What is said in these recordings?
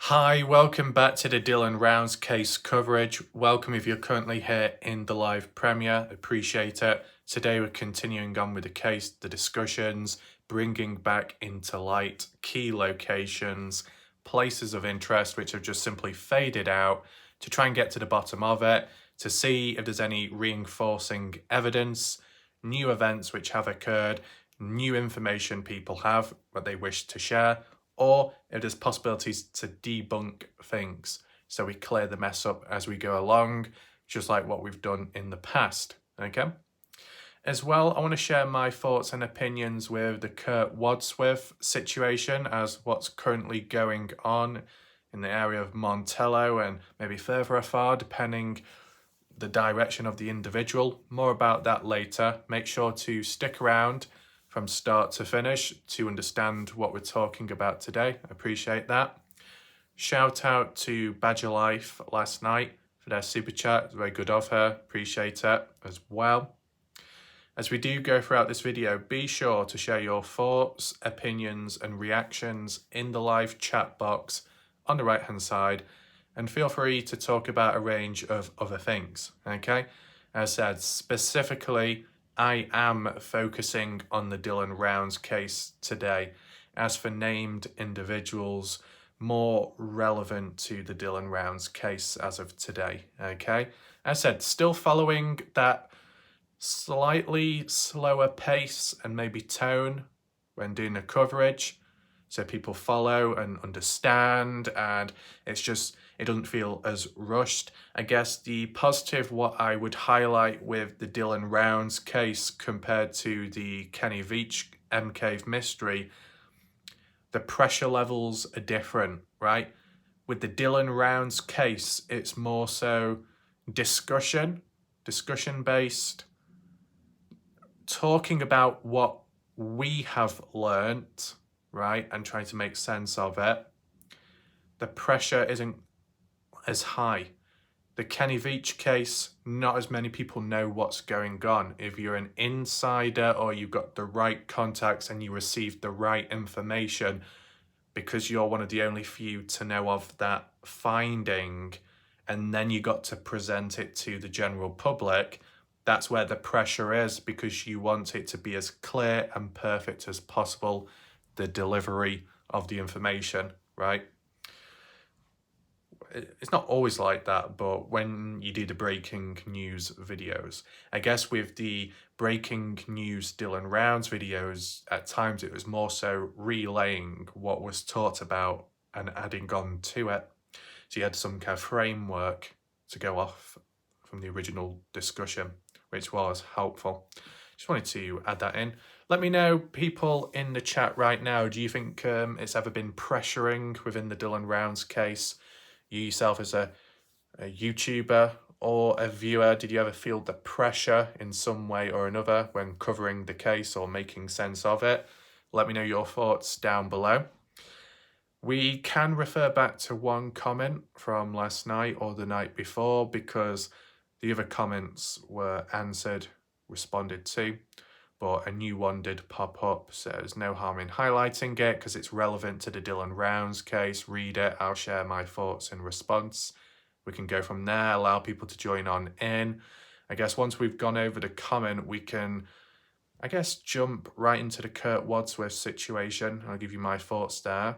Hi, welcome back to the Dylan Rounds case coverage. Welcome if you're currently here in the live premiere, appreciate it. Today we're continuing on with the case, the discussions, bringing back into light key locations, places of interest which have just simply faded out to try and get to the bottom of it, to see if there's any reinforcing evidence, new events which have occurred, new information people have that they wish to share, or if there's possibilities to debunk things so we clear the mess up as we go along, just like what we've done in the past, okay? As well, I want to share my thoughts and opinions with the Kurt Wadsworth situation as what's currently going on in the area of Montello and maybe further afar, depending the direction of the individual. More about that later. Make sure to stick around from start to finish to understand what we're talking about today. I appreciate that. Shout out to Badger Life last night for their super chat. Very good of her. Appreciate it as well. As we do go throughout this video, be sure to share your thoughts, opinions and reactions in the live chat box on the right hand side, and feel free to talk about a range of other things, okay? As I said, specifically, I am focusing on the Dylan Rounds case today. As for named individuals, more relevant to the Dylan Rounds case as of today, okay? As I said, still following that slightly slower pace and maybe tone when doing the coverage, so people follow and understand, and it doesn't feel as rushed. I guess the positive, what I would highlight with the Dylan Rounds case compared to the Kenny Veach M Cave mystery, the pressure levels are different, right? With the Dylan Rounds case, it's more so discussion based, talking about what we have learnt, right, and trying to make sense of it. The pressure isn't as high. The Kenny Veach case, not as many people know what's going on. If you're an insider or you've got the right contacts and you received the right information, because you're one of the only few to know of that finding, and then you got to present it to the general public, that's where the pressure is, because you want it to be as clear and perfect as possible, the delivery of the information, right? It's not always like that, but when you do the breaking news videos, I guess with the breaking news Dylan Rounds videos, at times it was more so relaying what was taught about and adding on to it. So you had some kind of framework to go off from the original discussion, which was helpful. Just wanted to add that in. Let me know, people in the chat right now, do you think it's ever been pressuring within the Dylan Rounds case? You yourself as a YouTuber or a viewer, did you ever feel the pressure in some way or another when covering the case or making sense of it? Let me know your thoughts down below. We can refer back to one comment from last night or the night before, because the other comments were answered, responded to, but a new one did pop up, so there's no harm in highlighting it because it's relevant to the Dylan Rounds case. Read it, I'll share my thoughts in response. We can go from there, allow people to join on in. I guess once we've gone over the comment, we can, I guess, jump right into the Kurt Wadsworth situation. I'll give you my thoughts there.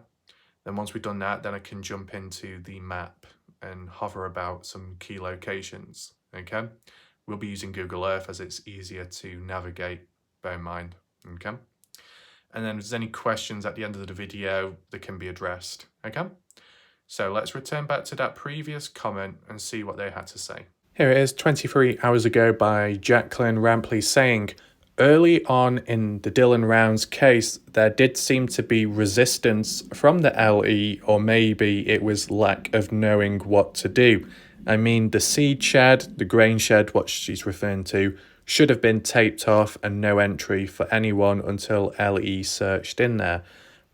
Then once we've done that, then I can jump into the map and hover about some key locations, okay? We'll be using Google Earth as it's easier to navigate, bear in mind, okay? And then if there's any questions at the end of the video, they can be addressed, okay? So let's return back to that previous comment and see what they had to say. Here it is, 23 hours ago, by Jacqueline Rampley saying, early on in the Dylan Rounds case, there did seem to be resistance from the LE, or maybe it was lack of knowing what to do. I mean, the seed shed, the grain shed, what she's referring to, should have been taped off and no entry for anyone until LE searched in there.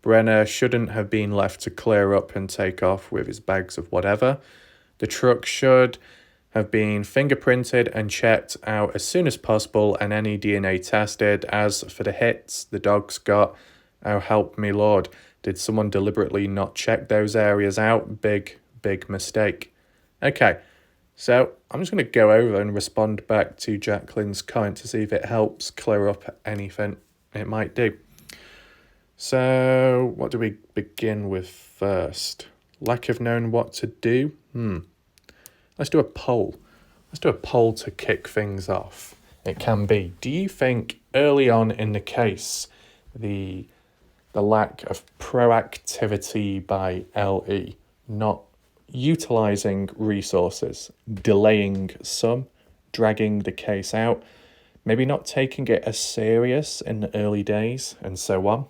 Brenner shouldn't have been left to clear up and take off with his bags of whatever. The truck should have been fingerprinted and checked out as soon as possible, and any DNA tested. As for the hits the dogs got, oh help me Lord, Did someone deliberately not check those areas out? Big mistake. Okay, so I'm just going to go over and respond back to Jacqueline's comment to see if it helps clear up anything it might do. So what do we begin with first? Lack of knowing what to do? Let's do a poll. Let's do a poll to kick things off. It can be, do you think early on in the case, the lack of proactivity by LE, not utilising resources, delaying some, dragging the case out, maybe not taking it as serious in the early days, and so on,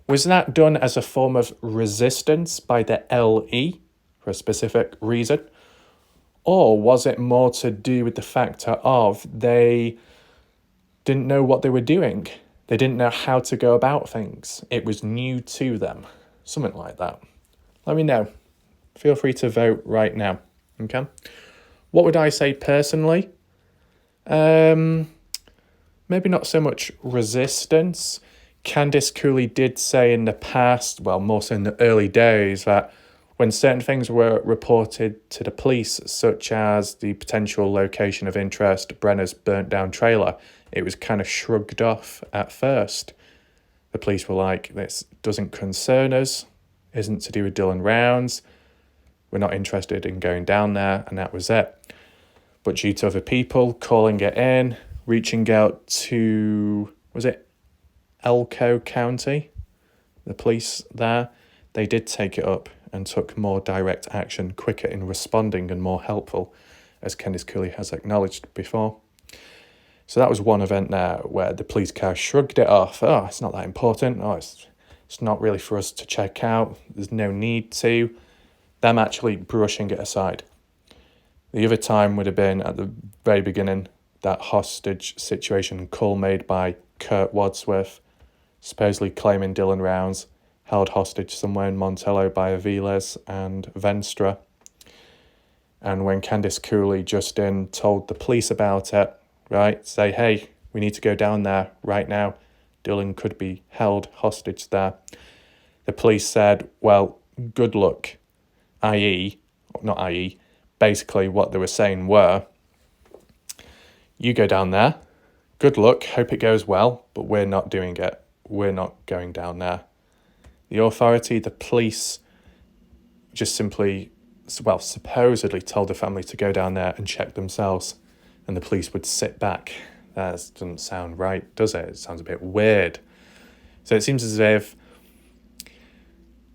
was that done as a form of resistance by the LE for a specific reason? Or was it more to do with the factor of they didn't know what they were doing? They didn't know how to go about things. It was new to them. Something like that. Let me know. Feel free to vote right now. Okay? What would I say personally? Maybe not so much resistance. Candice Cooley did say in the past, well, more so in the early days, that when certain things were reported to the police, such as the potential location of interest, Brenner's burnt down trailer, it was kind of shrugged off at first. The police were like, this doesn't concern us, isn't to do with Dylan Rounds, we're not interested in going down there, and that was it. But due to other people calling it in, reaching out to, was it Elko County, the police there, they did take it up and took more direct action, quicker in responding and more helpful, as Candice Cooley has acknowledged before. So that was one event there where the police car shrugged it off. Oh, it's not that important. Oh, it's not really for us to check out. There's no need to. Them actually brushing it aside. The other time would have been at the very beginning, that hostage situation call made by Kurt Wadsworth, supposedly claiming Dylan Rounds held hostage somewhere in Montello by Aviles and Venstra. And when Candice Cooley just told the police about it, right, say, hey, we need to go down there right now. Dylan could be held hostage there. The police said, well, good luck, basically what they were saying were, you go down there, good luck, hope it goes well, but we're not doing it. We're not going down there. The authority, the police, just simply, well, supposedly told the family to go down there and check themselves, and the police would sit back. That doesn't sound right, does it? It sounds a bit weird. So it seems as if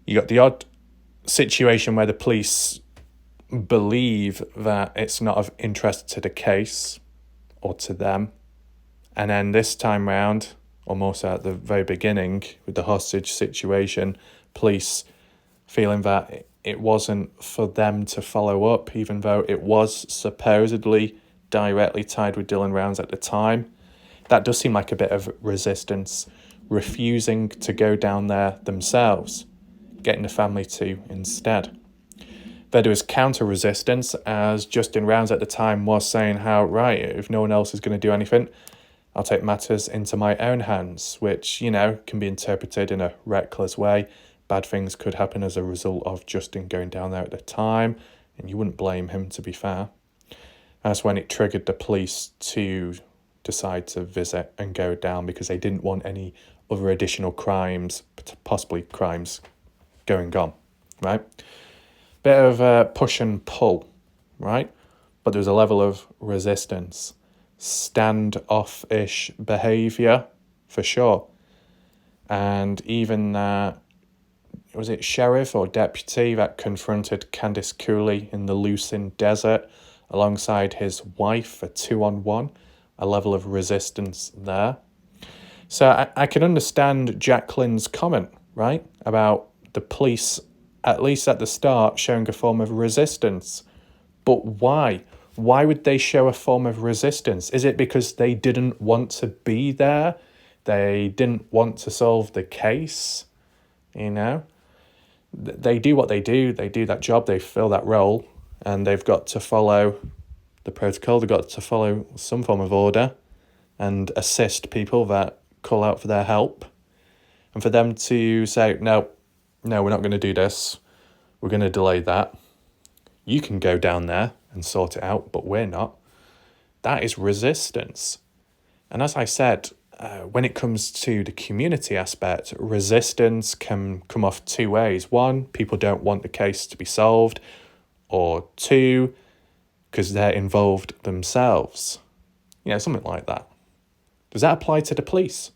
you got the odd situation where the police believe that it's not of interest to the case or to them, and then this time round, or more so at the very beginning with the hostage situation, police feeling that it wasn't for them to follow up, even though it was supposedly directly tied with Dylan Rounds at the time. That does seem like a bit of resistance, refusing to go down there themselves, getting the family to instead. There was counter-resistance, as Justin Rounds at the time was saying how, right, if no one else is going to do anything, I'll take matters into my own hands, which, can be interpreted in a reckless way. Bad things could happen as a result of Justin going down there at the time, and you wouldn't blame him, to be fair. That's when it triggered the police to decide to visit and go down, because they didn't want any other additional crimes, possibly crimes, going on, right? Bit of a push and pull, right? But there's a level of resistance. Standoffish behaviour, for sure. And even was it sheriff or deputy that confronted Candice Cooley in the Lucin Desert alongside his wife for 2-on-1, a level of resistance there. So I can understand Jacqueline's comment, right, about the police, at least at the start, showing a form of resistance. But why? Why would they show a form of resistance? Is it because they didn't want to be there? They didn't want to solve the case? They do what they do that job, they fill that role, and they've got to follow the protocol, they've got to follow some form of order and assist people that call out for their help. And for them to say, no, no, we're not going to do this. We're going to delay that. You can go down there and sort it out, but we're not. That is resistance. And as I said, when it comes to the community aspect, resistance can come off two ways. One, people don't want the case to be solved, or two, because they're involved themselves. Something like that. Does that apply to the police?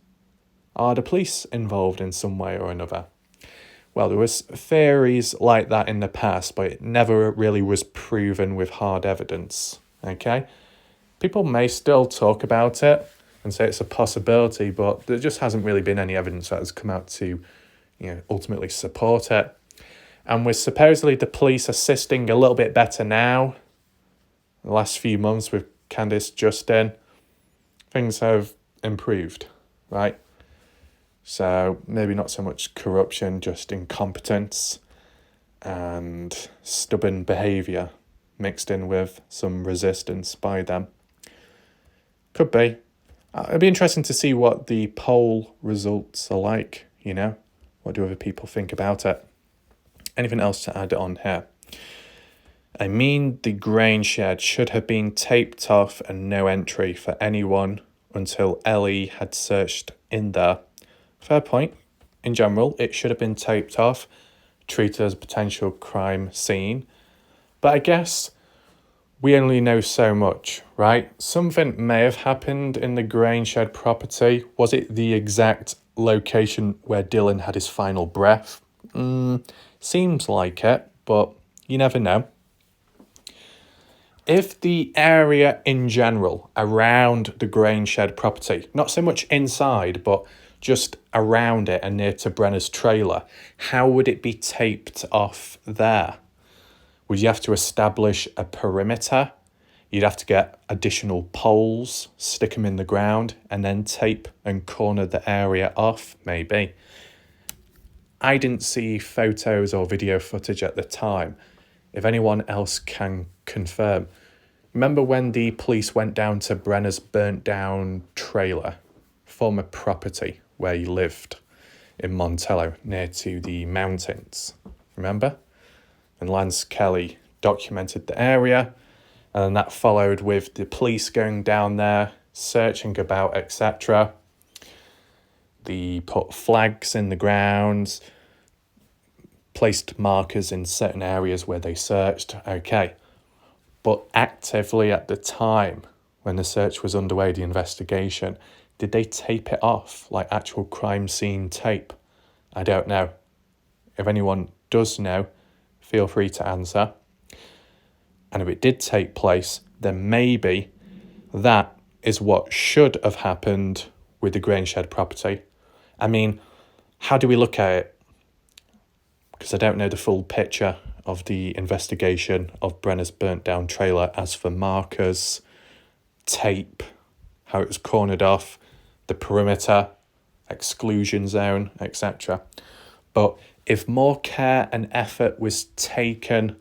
Are the police involved in some way or another? Well, there was theories like that in the past, but it never really was proven with hard evidence, okay? People may still talk about it and say it's a possibility, but there just hasn't really been any evidence that has come out to, ultimately support it. And with supposedly the police assisting a little bit better now, the last few months with Candice Justin, things have improved, right? So maybe not so much corruption, just incompetence and stubborn behaviour mixed in with some resistance by them. Could be. It'd be interesting to see what the poll results are like, What do other people think about it? Anything else to add on here? The grain shed should have been taped off and no entry for anyone until Ellie had searched in there. Fair point. In general, it should have been taped off, treated as a potential crime scene. But I guess we only know so much, right? Something may have happened in the grain shed property. Was it the exact location where Dylan had his final breath? Seems like it, but you never know. If the area in general around the grain shed property, not so much inside, but just around it and near to Brenner's trailer, how would it be taped off there? Would you have to establish a perimeter? You'd have to get additional poles, stick them in the ground, and then tape and corner the area off, maybe. I didn't see photos or video footage at the time. If anyone else can confirm. Remember when the police went down to Brenner's burnt down trailer, former property where he lived in Montello, near to the mountains? Remember? And Lance Kelly documented the area, and then that followed with the police going down there, searching about, etc. They put flags in the ground, placed markers in certain areas where they searched, okay. But actively at the time, when the search was underway, the investigation, did they tape it off, like actual crime scene tape? I don't know. If anyone does know, feel free to answer. And if it did take place, then maybe that is what should have happened with the grain shed property. How do we look at it? Because I don't know the full picture of the investigation of Brenner's burnt down trailer as for markers, tape, how it was cornered off, the perimeter, exclusion zone, etc. But if more care and effort was taken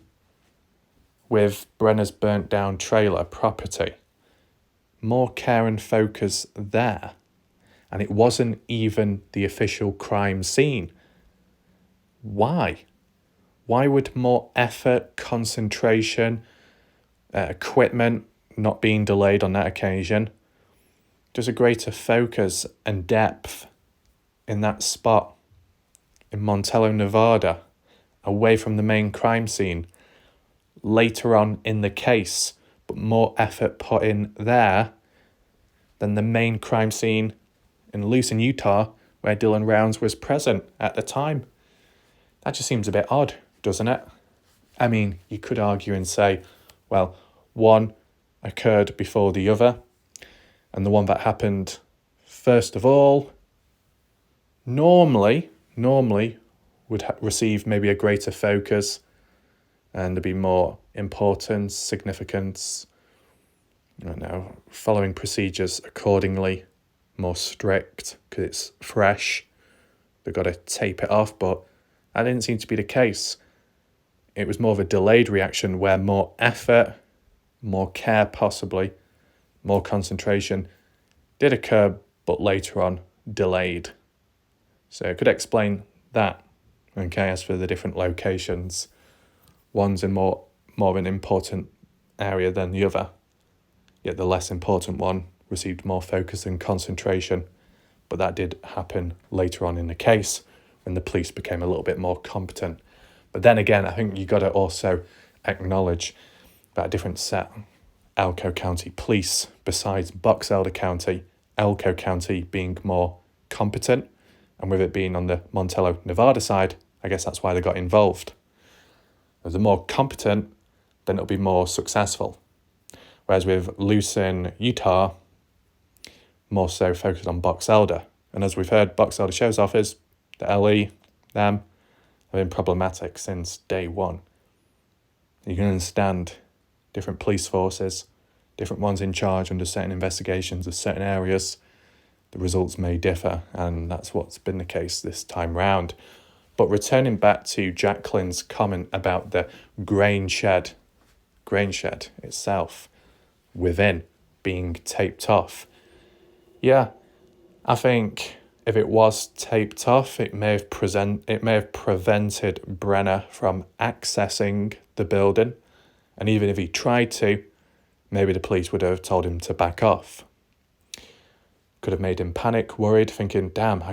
with Brenner's burnt down trailer property, more care and focus there, and it wasn't even the official crime scene, why? Why would more effort, concentration, equipment not being delayed on that occasion, just a greater focus and depth in that spot in Montello, Nevada, away from the main crime scene, later on in the case, but more effort put in there than the main crime scene in Lucin, Utah, where Dylan Rounds was present at the time? That just seems a bit odd, doesn't it? You could argue and say, well, one occurred before the other, and the one that happened first of all normally would receive maybe a greater focus, and there'd be more importance, significance, following procedures accordingly, more strict because it's fresh. They've got to tape it off, but that didn't seem to be the case. It was more of a delayed reaction where more effort, more care possibly, more concentration did occur, but later on delayed. So it could explain that, Okay, as for the different locations, one's in more of an important area than the other, yet the less important one received more focus and concentration. But that did happen later on in the case when the police became a little bit more competent. But then again, I think you got to also acknowledge that a different set, Elko County Police, besides Box Elder County, Elko County being more competent, and with it being on the Montello, Nevada side, I guess that's why they got involved. If they're more competent, then it'll be more successful. Whereas with Lucin, Utah, more so focused on Box Elder. And as we've heard, Box Elder shows officers, the LE, them, have been problematic since day one. You can understand different police forces, different ones in charge under certain investigations of certain areas. The results may differ, and that's what's been the case this time round. But returning back to Jacqueline's comment about the grain shed itself within being taped off. Yeah, I think if it was taped off, it may have prevented Brenner from accessing the building. And even if he tried to, maybe the police would have told him to back off. Could have made him panic, worried, thinking, damn, if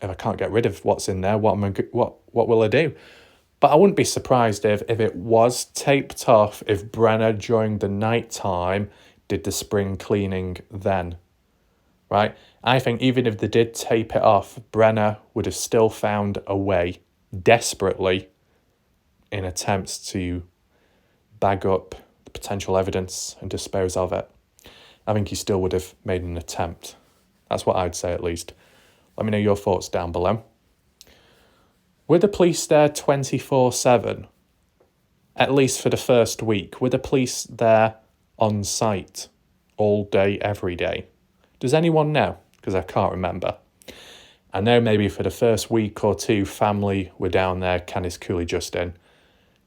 I can't get rid of what's in there, what will I do? But I wouldn't be surprised if it was taped off, if Brenner during the night time did the spring cleaning then, right? I think even if they did tape it off, Brenner would have still found a way, desperately, in attempts to bag up the potential evidence and dispose of it. I think he still would have made an attempt. That's what I'd say, at least. Let me know your thoughts down below. Were the police there 24/7? At least for the first week. Were the police there on site all day, every day? Does anyone know? Because I can't remember. I know maybe for the first week or two, family were down there, Canis Cooley Justin.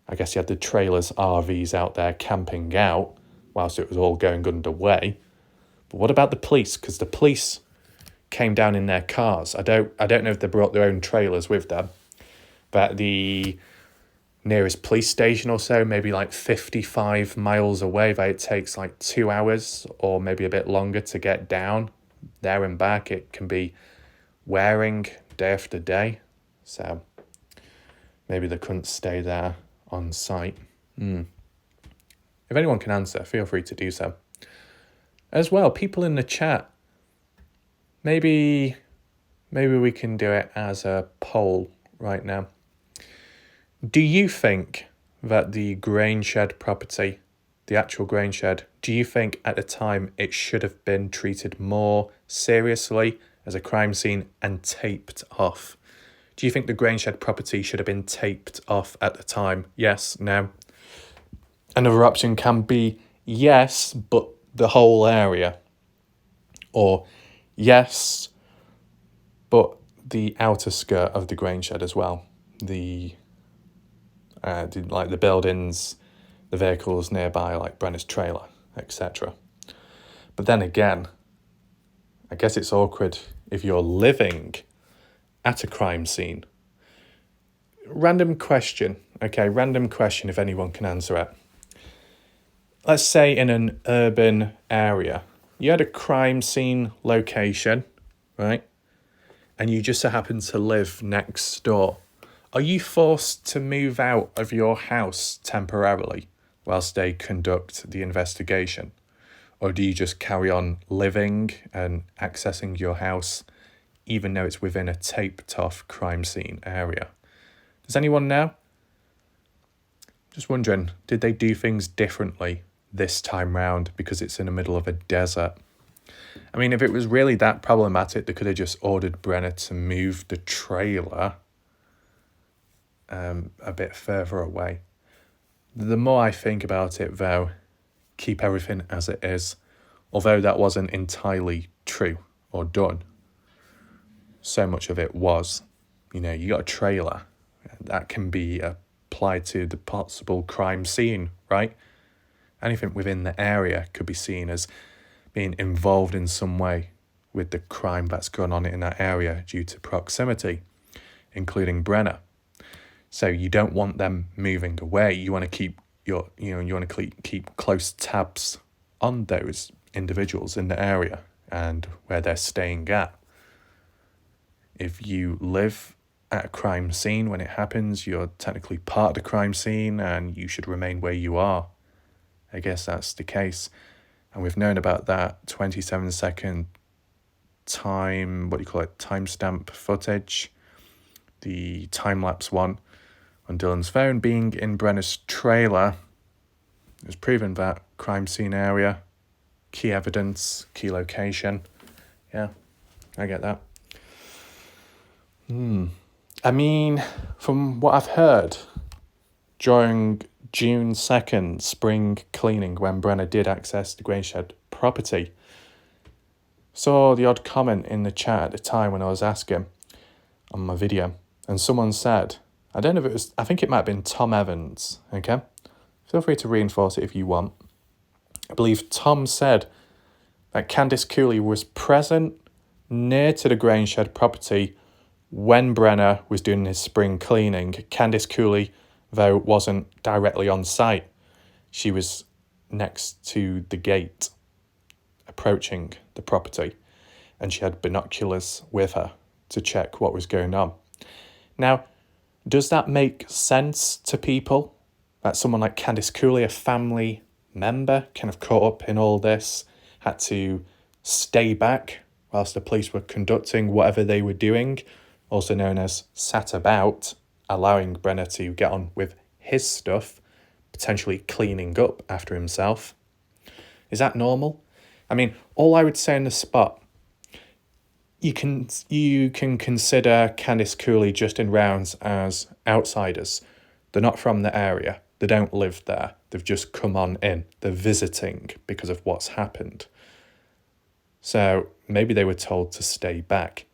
I guess you had the trailers, RVs out there camping out whilst it was all going underway. But what about the police? Because the police came down in their cars. I don't know if they brought their own trailers with them. But the nearest police station or so, maybe like 55 miles away, that it takes like 2 hours or maybe a bit longer to get down there and back. It can be wearing day after day. So maybe they couldn't stay there on site. If anyone can answer, feel free to do so. As well, people in the chat, maybe we can do it as a poll right now. Do you think that the grain shed property, the actual grain shed, do you think at the time it should have been treated more seriously as a crime scene and taped off? Do you think the grain shed property should have been taped off at the time? Yes, no. Another option can be yes, but the whole area. Or yes, but the outer skirt of the grain shed as well. Like the buildings, the vehicles nearby, like Brenner's trailer, etc. But then again, I guess it's awkward if you're living at a crime scene. Random question if anyone can answer it. Let's say in an urban area, you had a crime scene location, right? And you just so happen to live next door. Are you forced to move out of your house temporarily whilst they conduct the investigation? Or do you just carry on living and accessing your house even though it's within a taped-off crime scene area? Does anyone know? Just wondering, did they do things differently this time round because it's in the middle of a desert? I mean, if it was really that problematic, they could have just ordered Brenner to move the trailer a bit further away. The more I think about it, though, keep everything as it is, although that wasn't entirely true or done. So much of it was. You know, you got a trailer that can be applied to the possible crime scene, right? Anything within the area could be seen as being involved in some way with the crime that's gone on in that area due to proximity, including Brenner. So you don't want them moving away. You want to keep keep close tabs on those individuals in the area and where they're staying at. If you live at a crime scene when it happens, you're technically part of the crime scene and you should remain where you are. I guess that's the case. And we've known about that 27-second timestamp footage, the time-lapse one on Dylan's phone being in Brenna's trailer. It was proven that crime scene area, key evidence, key location. Yeah, I get that. I mean, from what I've heard, during June 2nd spring cleaning, when Brenna did access the Grangeshed property, saw the odd comment in the chat at the time when I was asking on my video, and someone said, I don't know if it was, I think it might have been Tom Evans, okay? Feel free to reinforce it if you want. I believe Tom said that Candice Cooley was present near to the Grangeshed property when Brenna was doing his spring cleaning. Candice Cooley, though, wasn't directly on site. She was next to the gate, approaching the property, and she had binoculars with her to check what was going on. Now, does that make sense to people? That someone like Candice Cooley, a family member, kind of caught up in all this, had to stay back whilst the police were conducting whatever they were doing, also known as sat about, allowing Brenna to get on with his stuff, potentially cleaning up after himself. Is that normal? I mean, all I would say on the spot, you can consider Candice Cooley, Justin Rounds as outsiders. They're not from the area. They don't live there. They've just come on in. They're visiting because of what's happened. So maybe they were told to stay back.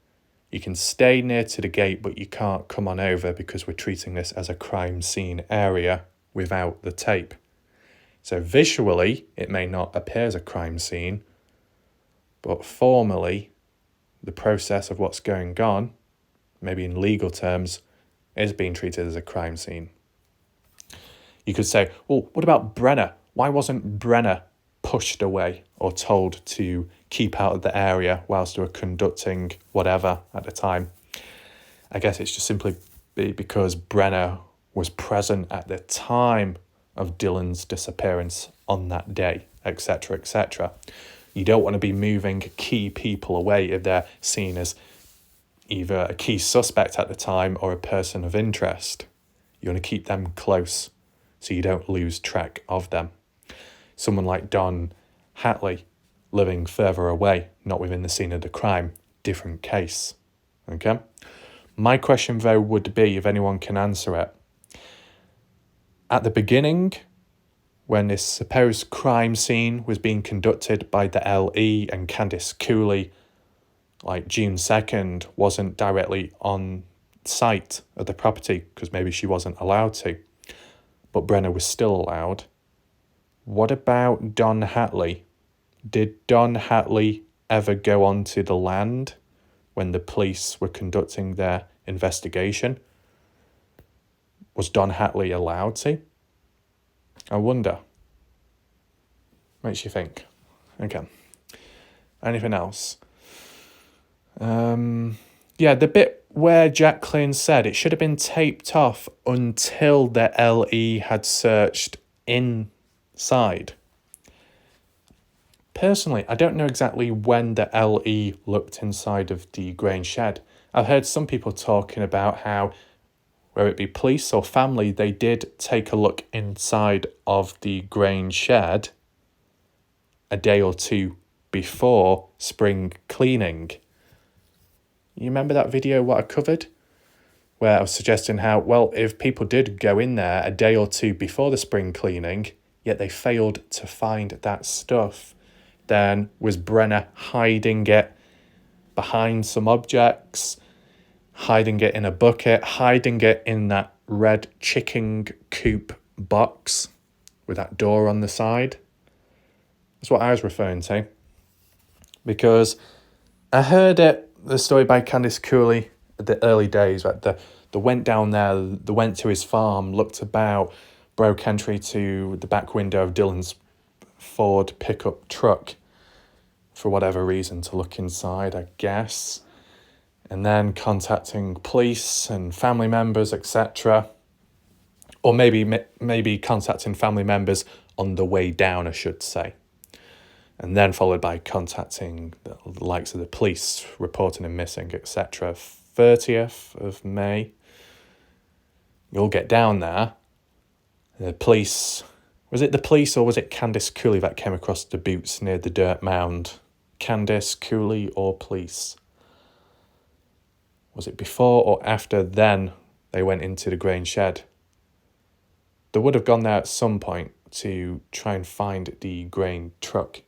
You can stay near to the gate, but you can't come on over because we're treating this as a crime scene area without the tape. So visually, it may not appear as a crime scene, but formally, the process of what's going on, maybe in legal terms, is being treated as a crime scene. You could say, well, what about Brenna? Why wasn't Brenna pushed away or told to keep out of the area whilst they were conducting whatever at the time? I guess it's just simply because Brenna was present at the time of Dylan's disappearance on that day, etc., etc. You don't want to be moving key people away if they're seen as either a key suspect at the time or a person of interest. You want to keep them close so you don't lose track of them. Someone like Don Hatley, living further away, not within the scene of the crime, different case. Okay? My question, though, would be, if anyone can answer it, at the beginning, when this supposed crime scene was being conducted by the LE and Candice Cooley, like June 2nd, wasn't directly on site at the property because maybe she wasn't allowed to, but Brenna was still allowed. What about Don Hatley? Did Don Hatley ever go onto the land when the police were conducting their investigation? Was Don Hatley allowed to? I wonder. Makes you think. Okay. Anything else? Yeah, the bit where Jacqueline said it should have been taped off until the LE had searched inside. Personally, I don't know exactly when the LE looked inside of the Grangeshed. I've heard some people talking about how, whether it be police or family, they did take a look inside of the Grangeshed a day or two before spring cleaning. You remember that video what I covered? Where I was suggesting how, well, if people did go in there a day or two before the spring cleaning, yet they failed to find that stuff, then was Brenna hiding it behind some objects, hiding it in a bucket, hiding it in that red chicken coop box with that door on the side? That's what I was referring to. Because I heard the story by Candice Cooley at the early days, like the They went down there, they went to his farm, looked about, broke entry to the back window of Dylan's Ford pickup truck for whatever reason, to look inside, I guess, and then contacting police and family members, etc. Or maybe contacting family members on the way down, I should say. And then followed by contacting the likes of the police, reporting him missing, etc. 30th of May. You'll get down there. The police... Was it the police or was it Candice Cooley that came across the boots near the dirt mound? Candice Cooley or police? Was it before or after then they went into the grain shed? They would have gone there at some point to try and find the grain truck.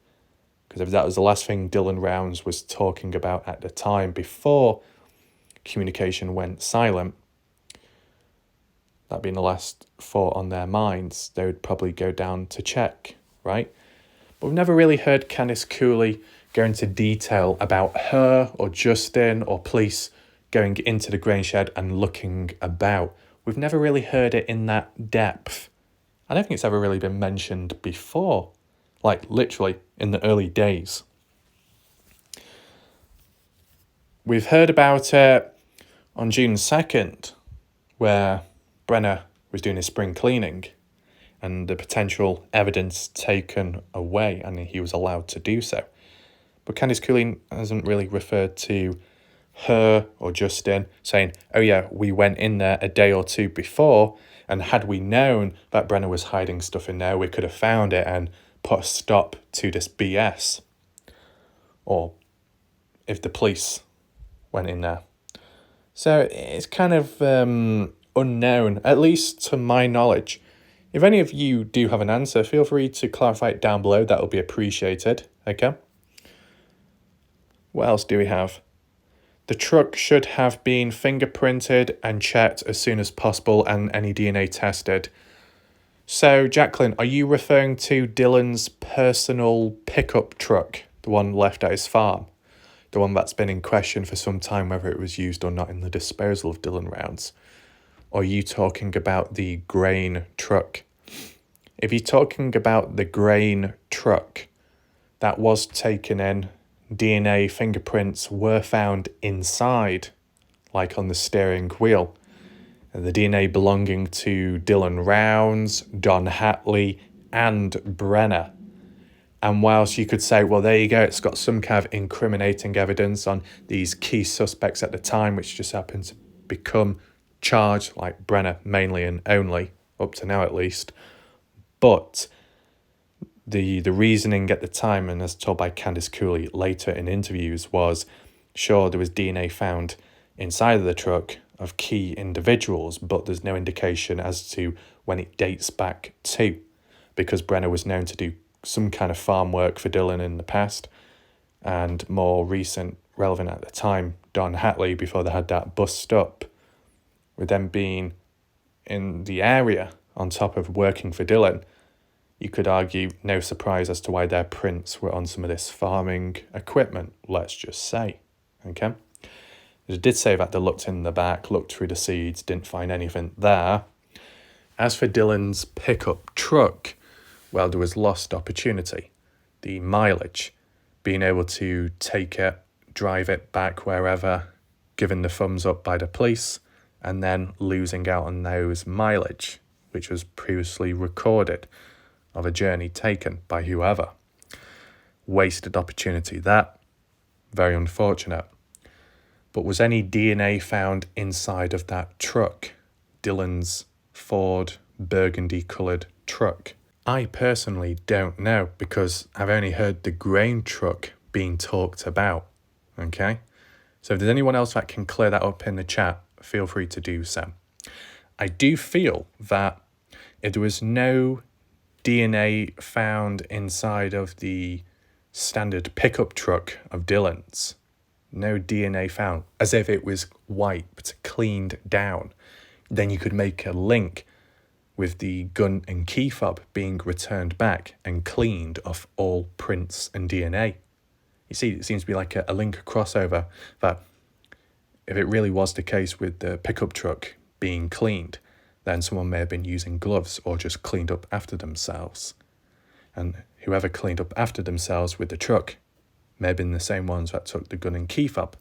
Because if that was the last thing Dylan Rounds was talking about at the time before communication went silent, that being the last thought on their minds, they would probably go down to check, right? But we've never really heard Candice Cooley go into detail about her or Justin or police going into the grain shed and looking about. We've never really heard it in that depth. I don't think it's ever really been mentioned before, like literally in the early days. We've heard about it on June 2nd, where Brenner was doing his spring cleaning and the potential evidence taken away, and he was allowed to do so. But Candice Cooley hasn't really referred to her or Justin saying, oh yeah, we went in there a day or two before, and had we known that Brenner was hiding stuff in there, we could have found it and put a stop to this BS. Or if the police went in there. So it's kind of unknown, at least to my knowledge. If any of you do have an answer, feel free to clarify it down below. That will be appreciated. Okay. What else do we have? The truck should have been fingerprinted and checked as soon as possible and any DNA tested. So, Jacqueline, are you referring to Dylan's personal pickup truck, the one left at his farm? The one that's been in question for some time, whether it was used or not in the disposal of Dylan Rounds? Or are you talking about the grain truck? If you're talking about the grain truck that was taken in, DNA fingerprints were found inside, like on the steering wheel. And the DNA belonging to Dylan Rounds, Don Hatley, and Brenner. And whilst you could say, well, there you go, it's got some kind of incriminating evidence on these key suspects at the time, which just happened to become charged, like Brenner mainly and only, up to now at least. But the reasoning at the time, and as told by Candice Cooley later in interviews, was sure there was DNA found inside of the truck of key individuals, but there's no indication as to when it dates back to, because Brenner was known to do some kind of farm work for Dylan in the past, and more recent, relevant at the time, Don Hatley, before they had that bust up, with them being in the area on top of working for Dylan. You could argue no surprise as to why their prints were on some of this farming equipment, let's just say. Okay? They did say that they looked in the back, looked through the seeds, didn't find anything there. As for Dylan's pickup truck, well, there was lost opportunity. The mileage, being able to take it, drive it back wherever, given the thumbs up by the police, and then losing out on those mileage, which was previously recorded, of a journey taken by whoever. Wasted opportunity, that. Very unfortunate. But was any DNA found inside of that truck? Dylan's Ford burgundy-coloured truck? I personally don't know, because I've only heard the grain truck being talked about. Okay? So if there's anyone else that can clear that up in the chat, feel free to do so. I do feel that if there was no DNA found inside of the standard pickup truck of Dylan's, no DNA found, as if it was wiped, cleaned down, then you could make a link with the gun and key fob being returned back and cleaned of all prints and DNA. You see, it seems to be like a link, a crossover, that if it really was the case with the pickup truck being cleaned, then someone may have been using gloves or just cleaned up after themselves. And whoever cleaned up after themselves with the truck may have been the same ones that took the gun and key fob.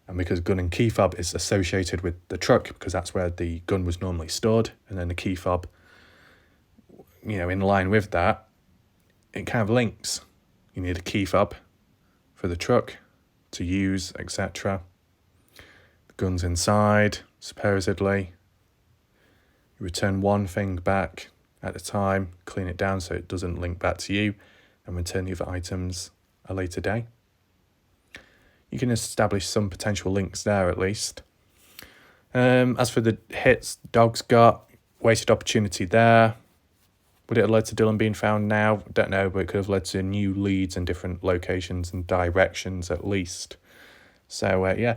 And because gun and key fob is associated with the truck, because that's where the gun was normally stored, and then the key fob, in line with that, it kind of links. You need a key fob for the truck to use, etc. The gun's inside, supposedly. You return one thing back at a time, clean it down so it doesn't link back to you, and return the other items a later day. You can establish some potential links there at least. As for the hits dogs got, wasted opportunity there. Would it have led to Dylan being found now? Don't know, but it could have led to new leads in different locations and directions at least. So,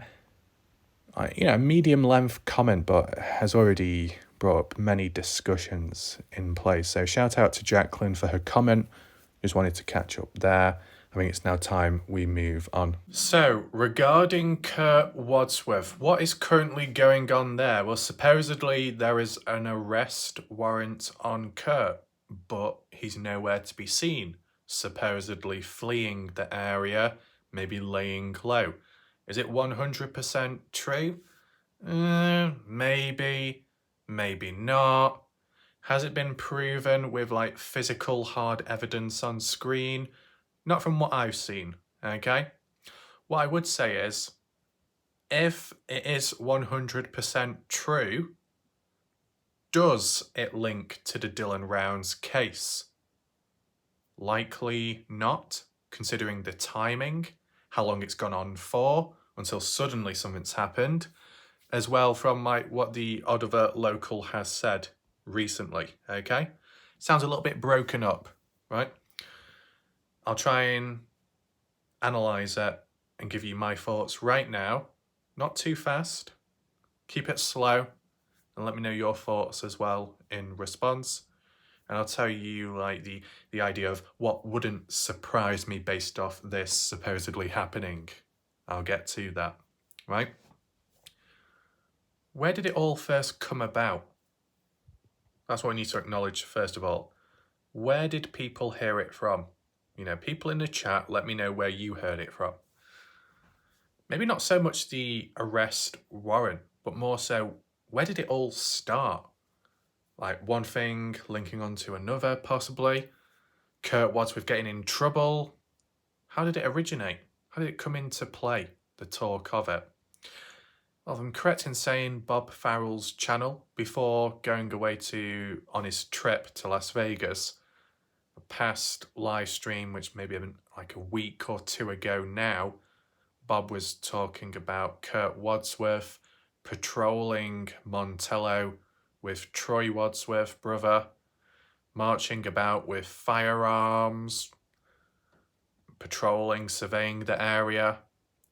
medium length comment, but has already brought up many discussions in place. So shout out to Jacqueline for her comment. Just wanted to catch up there. I think it's now time we move on. So, regarding Kurt Wadsworth, what is currently going on there? Well, supposedly there is an arrest warrant on Kurt, but he's nowhere to be seen, supposedly fleeing the area, maybe laying low. Is it 100% true? Maybe, maybe not. Has it been proven with physical hard evidence on screen? Not from what I've seen, okay? What I would say is, if it is 100% true, does it link to the Dylan Rounds case? Likely not, considering the timing, how long it's gone on for, until suddenly something's happened, as well from what the Overhyped local has said recently, okay? Sounds a little bit broken up, right? I'll try and analyse it and give you my thoughts right now. Not too fast. Keep it slow. And let me know your thoughts as well in response. And I'll tell you the idea of what wouldn't surprise me based off this supposedly happening. I'll get to that, right? Where did it all first come about? That's what we need to acknowledge first of all. Where did people hear it from? People in the chat, let me know where you heard it from. Maybe not so much the arrest warrant, but more so, where did it all start? One thing linking on to another, possibly. Kurt Wadsworth getting in trouble. How did it originate? How did it come into play, the talk of it? Well, if I'm correct in saying Bob Farrell's channel, before going away on his trip to Las Vegas, a past live stream, which maybe a week or two ago now, Bob was talking about Kurt Wadsworth patrolling Montello with Troy Wadsworth, brother, marching about with firearms, patrolling, surveying the area,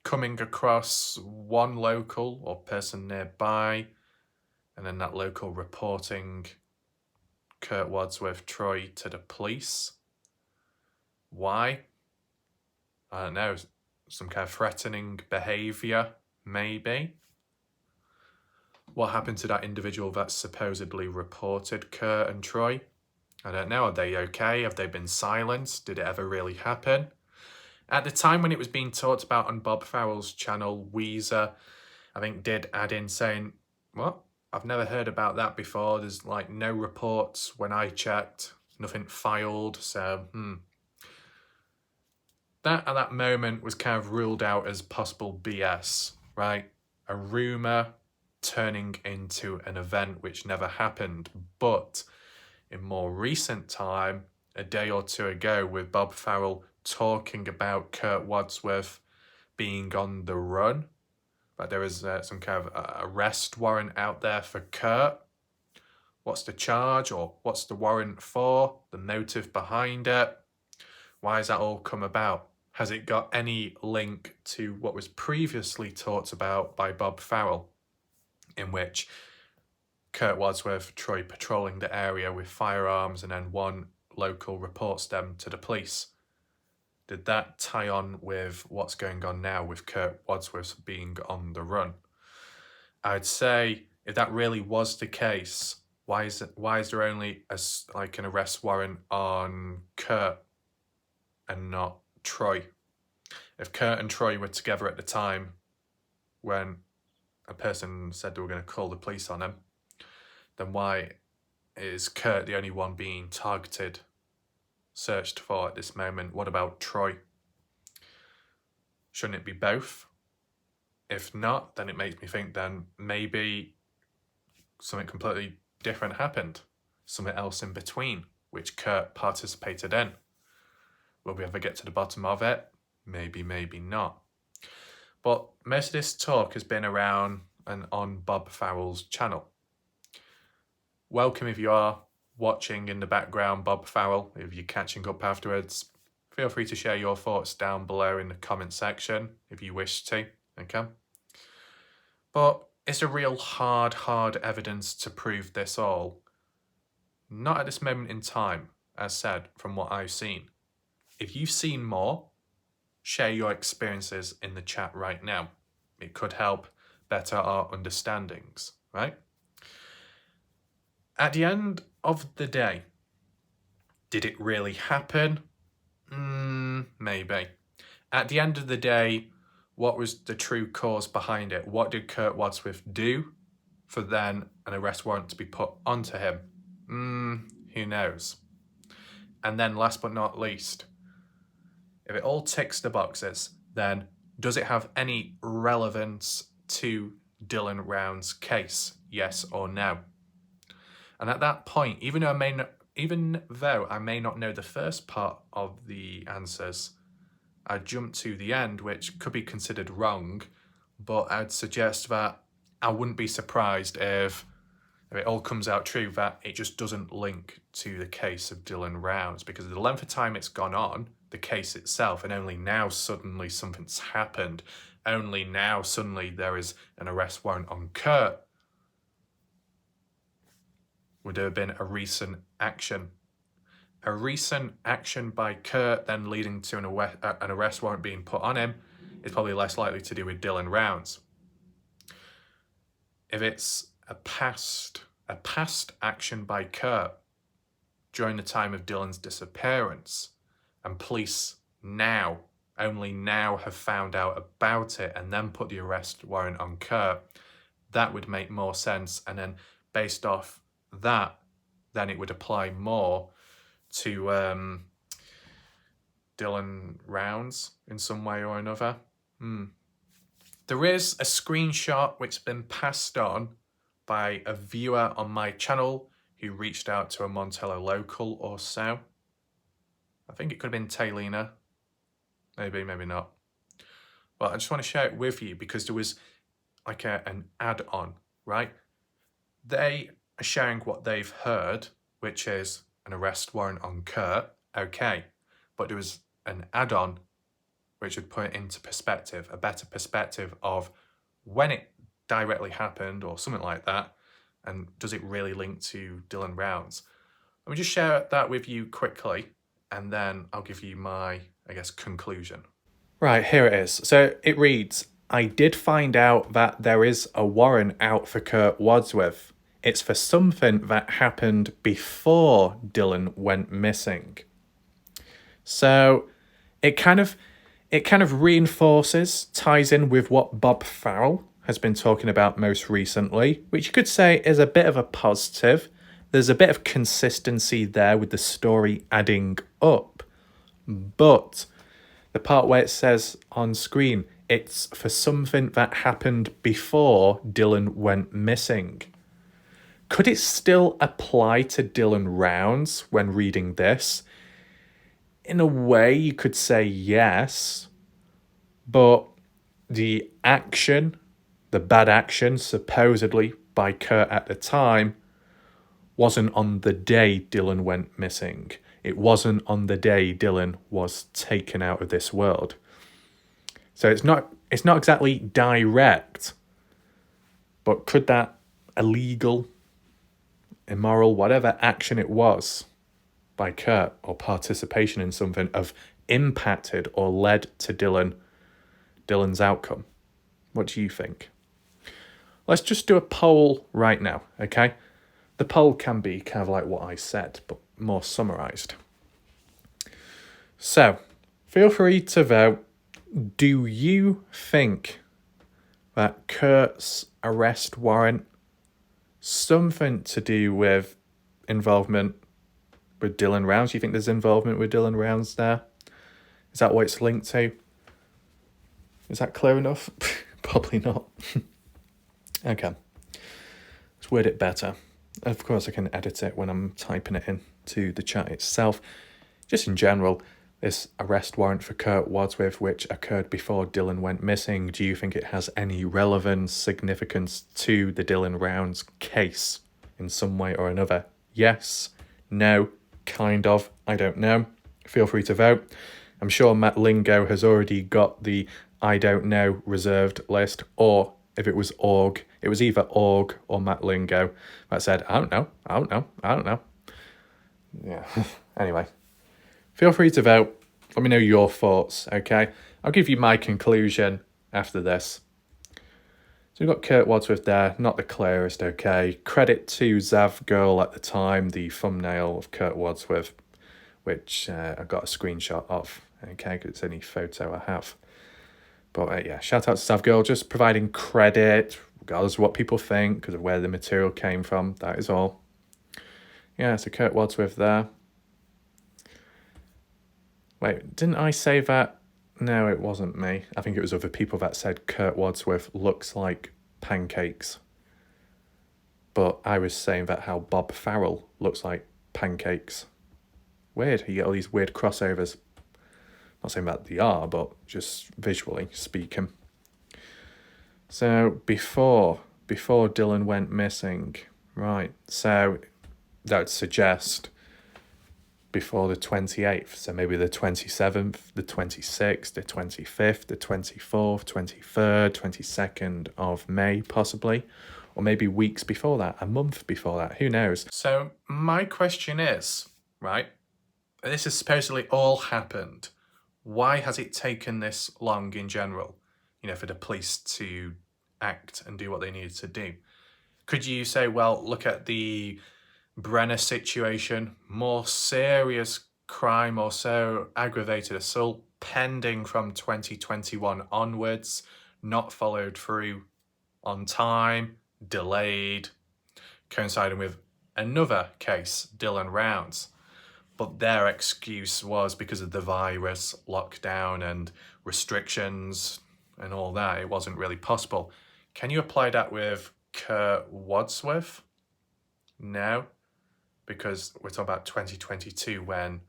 coming across one local or person nearby, and then that local reporting Kurt Wadsworth, Troy to the police. Why? I don't know, some kind of threatening behaviour, maybe. What happened to that individual that supposedly reported Kurt and Troy? I don't know, are they okay? Have they been silenced? Did it ever really happen? At the time when it was being talked about on Bob Farrell's channel, Weezer, I think, did add in saying, what? I've never heard about that before. There's no reports when I checked, nothing filed, so that at that moment was kind of ruled out as possible BS, right? A rumour turning into an event which never happened. But in more recent time, a day or two ago, with Bob Farrell talking about Kurt Wadsworth being on the run, but there is some kind of arrest warrant out there for Kurt. What's the charge, or what's the warrant for? The motive behind it? Why has that all come about? Has it got any link to what was previously talked about by Bob Farrell, in which Kurt Wadsworth, Troy patrolling the area with firearms, and then one local reports them to the police? did that tie on with what's going on now with Kurt Wadsworth being on the run? I'd say if that really was the case, why is there only an arrest warrant on Kurt and not Troy? If Kurt and Troy were together at the time when a person said they were going to call the police on him, then why is Kurt the only one being targeted, searched for at this moment? What about Troy? Shouldn't it be both? If not, then it makes me think then maybe something completely different happened. Something else in between, which Kurt participated in. Will we ever get to the bottom of it? Maybe, maybe not. But most of this talk has been around and on Bob Farrell's channel. Welcome if you are watching in the background, Bob Farrell. If you're catching up afterwards, feel free to share your thoughts down below in the comment section if you wish to, okay? But is there real hard evidence to prove this all? Not at this moment in time, as said, from what I've seen. If you've seen more, share your experiences in the chat right now. It could help better our understandings, right? At the end of the day, did it really happen? Maybe. At the end of the day, what was the true cause behind it? What did Kurt Wadsworth do for then an arrest warrant to be put onto him? Who knows? And then last but not least, if it all ticks the boxes, then does it have any relevance to Dylan Round's case? Yes or no? And at that point, even though I may not know the first part of the answers, I'd jump to the end, which could be considered wrong, but I'd suggest that I wouldn't be surprised if it all comes out true, that it just doesn't link to the case of Dylan Rounds, because of the length of time it's gone on, the case itself, and only now suddenly something's happened. Only now suddenly there is an arrest warrant on Kurt. Would there have been a recent action? A recent action by Kurt then leading to an arrest warrant being put on him is probably less likely to do with Dylan Rounds. If it's a past action by Kurt during the time of Dylan's disappearance, and police only now have found out about it and then put the arrest warrant on Kurt, that would make more sense. And then based off that, then it would apply more to Dylan Rounds in some way or another. There is a screenshot which has been passed on by a viewer on my channel who reached out to a Montello local or so. I think it could have been Taylina. Maybe, maybe not. Well, I just want to share it with you because there was like an add-on, right? They are sharing what they've heard, which is an arrest warrant on Kurt. Okay. But there was an add-on which would put it into perspective, a better perspective of when it directly happened or something like that, and does it really link to Dylan Rounds? Let me just share that with you quickly, and then I'll give you my, conclusion. Right, here it is. So it reads, I did find out that there is a warrant out for Kurt Wadsworth. It's for something that happened before Dylan went missing. So it kind of reinforces, ties in with what Bob Farrell has been talking about most recently, which you could say is a bit of a positive. There's a bit of consistency there with the story adding up. But the part where it says on screen, it's for something that happened before Dylan went missing. Could it still apply to Dylan Rounds when reading this? In a way, you could say yes, but the action, the bad action supposedly by Kurt at the time, wasn't on the day Dylan went missing. It wasn't on the day Dylan was taken out of this world. So it's not exactly direct, but could that illegal, immoral, whatever action it was by Kurt, or participation in something of impacted or led to Dylan's outcome? What do you think? Let's just do a poll right now, okay? The poll can be kind of like what I said, but more summarised. So, feel free to vote. Do you think that Kurt's arrest warrant something to do with involvement with Dylan Rounds? Do you think there's involvement with Dylan Rounds there? Is that what it's linked to? Is that clear enough? Probably not. Okay. Let's word it better. Of course, I can edit it when I'm typing it in to the chat itself. Just in general, this arrest warrant for Kurt Wadsworth, which occurred before Dylan went missing, do you think it has any relevance, significance to the Dylan Rounds case in some way or another? Yes, no, kind of, I don't know. Feel free to vote. I'm sure Matt Lingo has already got the I don't know reserved list, or if it was org, it was either org or Matt Lingo that said, I don't know. Yeah, anyway. Feel free to vote. Let me know your thoughts, okay? I'll give you my conclusion after this. So we've got Kurt Wadsworth there, not the clearest, okay? Credit to Zav Girl at the time, the thumbnail of Kurt Wadsworth, which I got a screenshot of, okay? Because it's the only photo I have. But yeah, shout out to Zav Girl, just providing credit, regardless of what people think, because of where the material came from, that is all. Yeah, so Kurt Wadsworth there. Wait, didn't I say that? No, it wasn't me. I think it was other people that said Kurt Wadsworth looks like pancakes. But I was saying that how Bob Farrell looks like pancakes. Weird, you get all these weird crossovers. Not saying that they are, but just visually speaking. So before Dylan went missing, right, so that would suggest before the 28th, so maybe the 27th, the 26th, the 25th, the 24th, 23rd, 22nd of May, possibly, or maybe weeks before that, a month before that, who knows? So my question is, right, this has supposedly all happened. Why has it taken this long in general, for the police to act and do what they needed to do? Could you say, well, look at the Brenner situation, more serious crime or so, aggravated assault pending from 2021 onwards, not followed through on time, delayed, coinciding with another case, Dylan Rounds. But their excuse was because of the virus, lockdown and restrictions and all that, it wasn't really possible. Can you apply that with Kurt Wadsworth? No. Because we're talking about 2022 when,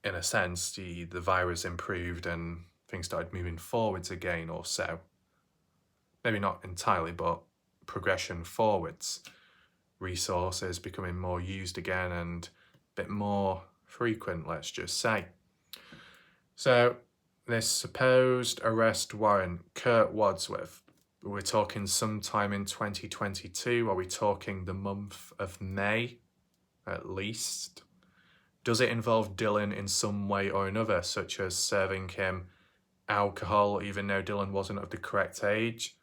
in a sense, the virus improved and things started moving forwards again or so. Maybe not entirely, but progression forwards. Resources becoming more used again and a bit more frequent, let's just say. So this supposed arrest warrant, Kurt Wadsworth, we're talking sometime in 2022. Are we talking the month of May? At least. Does it involve Dylan in some way or another, such as serving him alcohol even though Dylan wasn't of the correct age?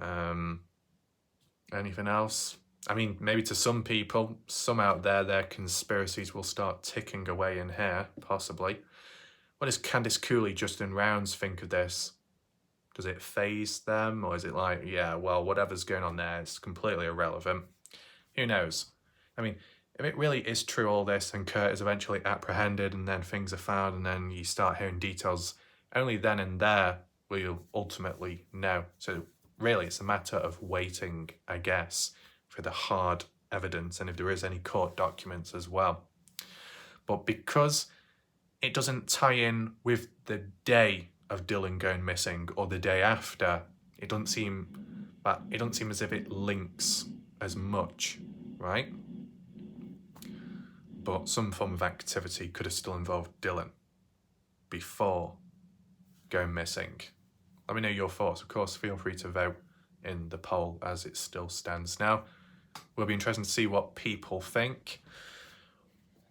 Anything else? I mean, maybe to some people, some out there, their conspiracies will start ticking away in here, possibly. What does Candice Cooley, Justin Rounds think of this? Does it faze them, or is it like, yeah, well, whatever's going on there is completely irrelevant? Who knows? I mean, if it really is true all this and Kurt is eventually apprehended and then things are found and then you start hearing details, only then and there will you ultimately know. So really it's a matter of waiting, I guess, for the hard evidence and if there is any court documents as well. But because it doesn't tie in with the day of Dylan going missing or the day after, it doesn't seem as if it links as much, right? But some form of activity could have still involved Dylan before going missing. Let me know your thoughts. Of course, feel free to vote in the poll as it still stands now. Will be interesting to see what people think.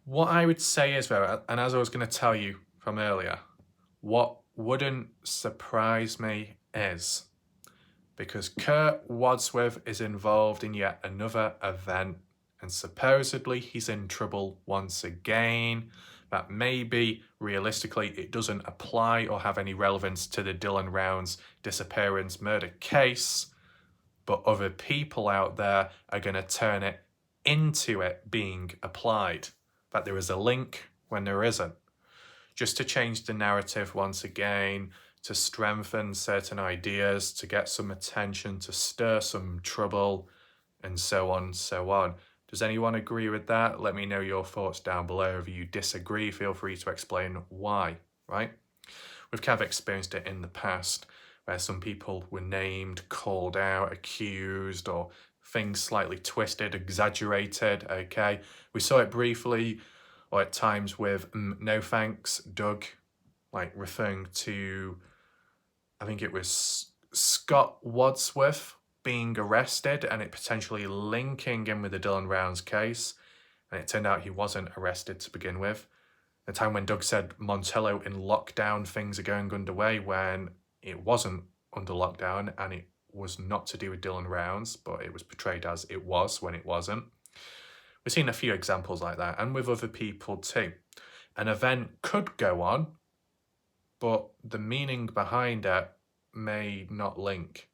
What I would say is, though, and as I was going to tell you from earlier. What wouldn't surprise me is because Kurt Wadsworth is involved in yet another event and supposedly he's in trouble once again, that maybe realistically it doesn't apply or have any relevance to the Dylan Rounds disappearance murder case, but other people out there are going to turn it into it being applied, that there is a link when there isn't, just to change the narrative once again, to strengthen certain ideas, to get some attention, to stir some trouble, and so on, so on. Does anyone agree with that? Let me know your thoughts down below. If you disagree, feel free to explain why, right? We've kind of experienced it in the past where some people were named, called out, accused, or things slightly twisted, exaggerated, okay? We saw it briefly, or at times with No Thanks, Doug, like referring to, I think it was Scott Wadsworth being arrested and it potentially linking him with the Dylan Rounds case. And it turned out he wasn't arrested to begin with. The time when Doug said Montello in lockdown, things are going underway, when it wasn't under lockdown and it was not to do with Dylan Rounds, but it was portrayed as it was when it wasn't. We've seen a few examples like that, and with other people too. An event could go on, but the meaning behind it may not link.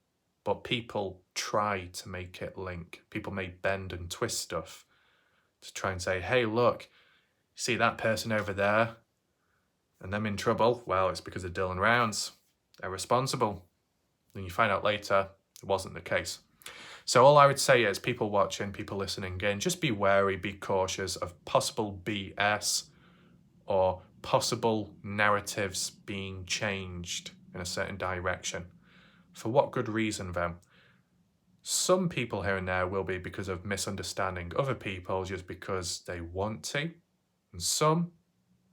But people try to make it link. People may bend and twist stuff to try and say, hey, look, see that person over there and them in trouble? Well, it's because of Dylan Rounds. They're responsible. And you find out later it wasn't the case. So all I would say is, people watching, people listening again, just be wary, be cautious of possible BS or possible narratives being changed in a certain direction. For what good reason then? Some people here and there will be because of misunderstanding other people just because they want to. And some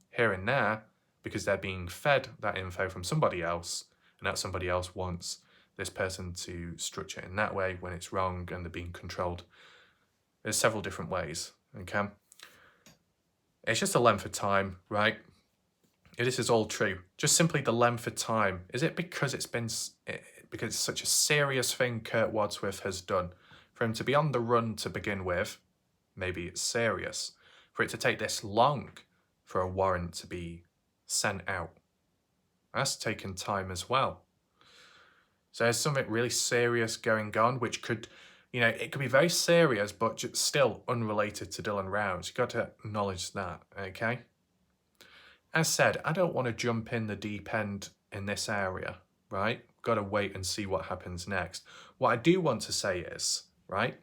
here and there because they're being fed that info from somebody else, and that somebody else wants this person to structure it in that way when it's wrong and they're being controlled. There's several different ways, okay? It's just a length of time, right? This is all true. Just simply the length of time. Is it because because it's such a serious thing Kurt Wadsworth has done? For him to be on the run to begin with, maybe it's serious. For it to take this long for a warrant to be sent out, that's taken time as well. So there's something really serious going on, which could, it could be very serious, but still unrelated to Dylan Rounds. You've got to acknowledge that, okay? As said, I don't want to jump in the deep end in this area, right? Got to wait and see what happens next. What I do want to say is, right,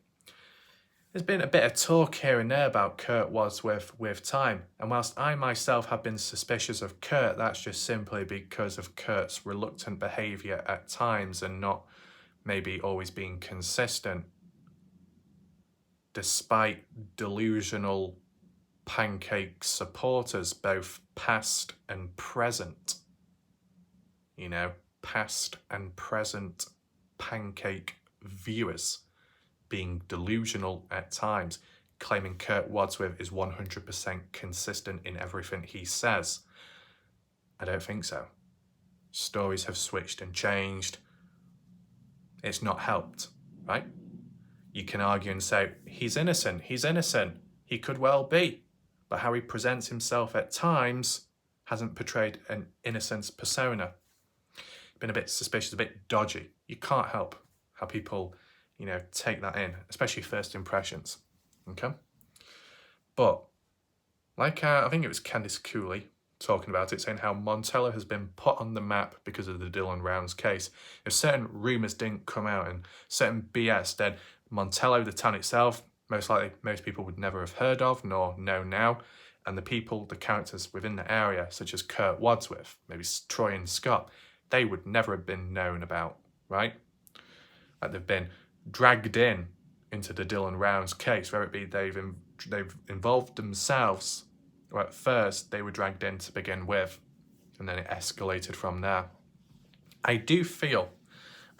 there's been a bit of talk here and there about Kurt Wadsworth with time. And whilst I myself have been suspicious of Kurt, that's just simply because of Kurt's reluctant behaviour at times and not maybe always being consistent, despite delusional pancake supporters, both past and present. Past and present pancake viewers being delusional at times, claiming Kurt Wadsworth is 100% consistent in everything he says. I don't think so. Stories have switched and changed. It's not helped, right? You can argue and say, he's innocent, he could well be. But how he presents himself at times hasn't portrayed an innocence persona. Been a bit suspicious, a bit dodgy. You can't help how people, take that in, especially first impressions, okay? But, like I think it was Candice Cooley talking about it, saying how Montello has been put on the map because of the Dylan Rounds case. If certain rumours didn't come out and certain BS, then Montello, the town itself, most likely most people would never have heard of nor know now, and the characters within the area, such as Kurt Wadsworth, maybe Troy and Scott, they would never have been known about, right? Like they've been dragged into the Dylan Rounds case, whether it be they've involved themselves, or at first they were dragged in to begin with, and then it escalated from there. I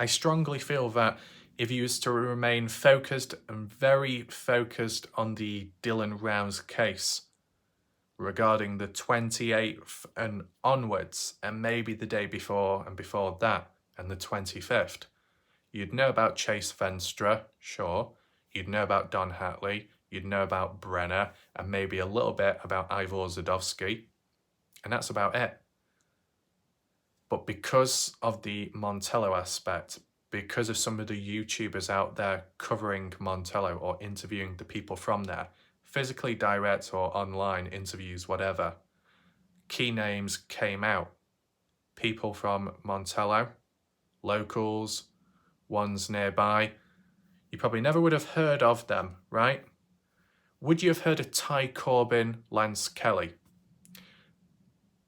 strongly feel that if you was to remain focused and very focused on the Dylan Rounds case, regarding the 28th and onwards, and maybe the day before and before that, and the 25th. You'd know about Chase Venstra, sure. You'd know about Don Hatley. You'd know about Brenner, and maybe a little bit about Ivor Zadovsky. And that's about it. But because of the Montello aspect, because of some of the YouTubers out there covering Montello or interviewing the people from there, physically direct or online interviews, whatever, key names came out. People from Montello, locals, ones nearby. You probably never would have heard of them, right? Would you have heard of Ty Corbin, Lance Kelly?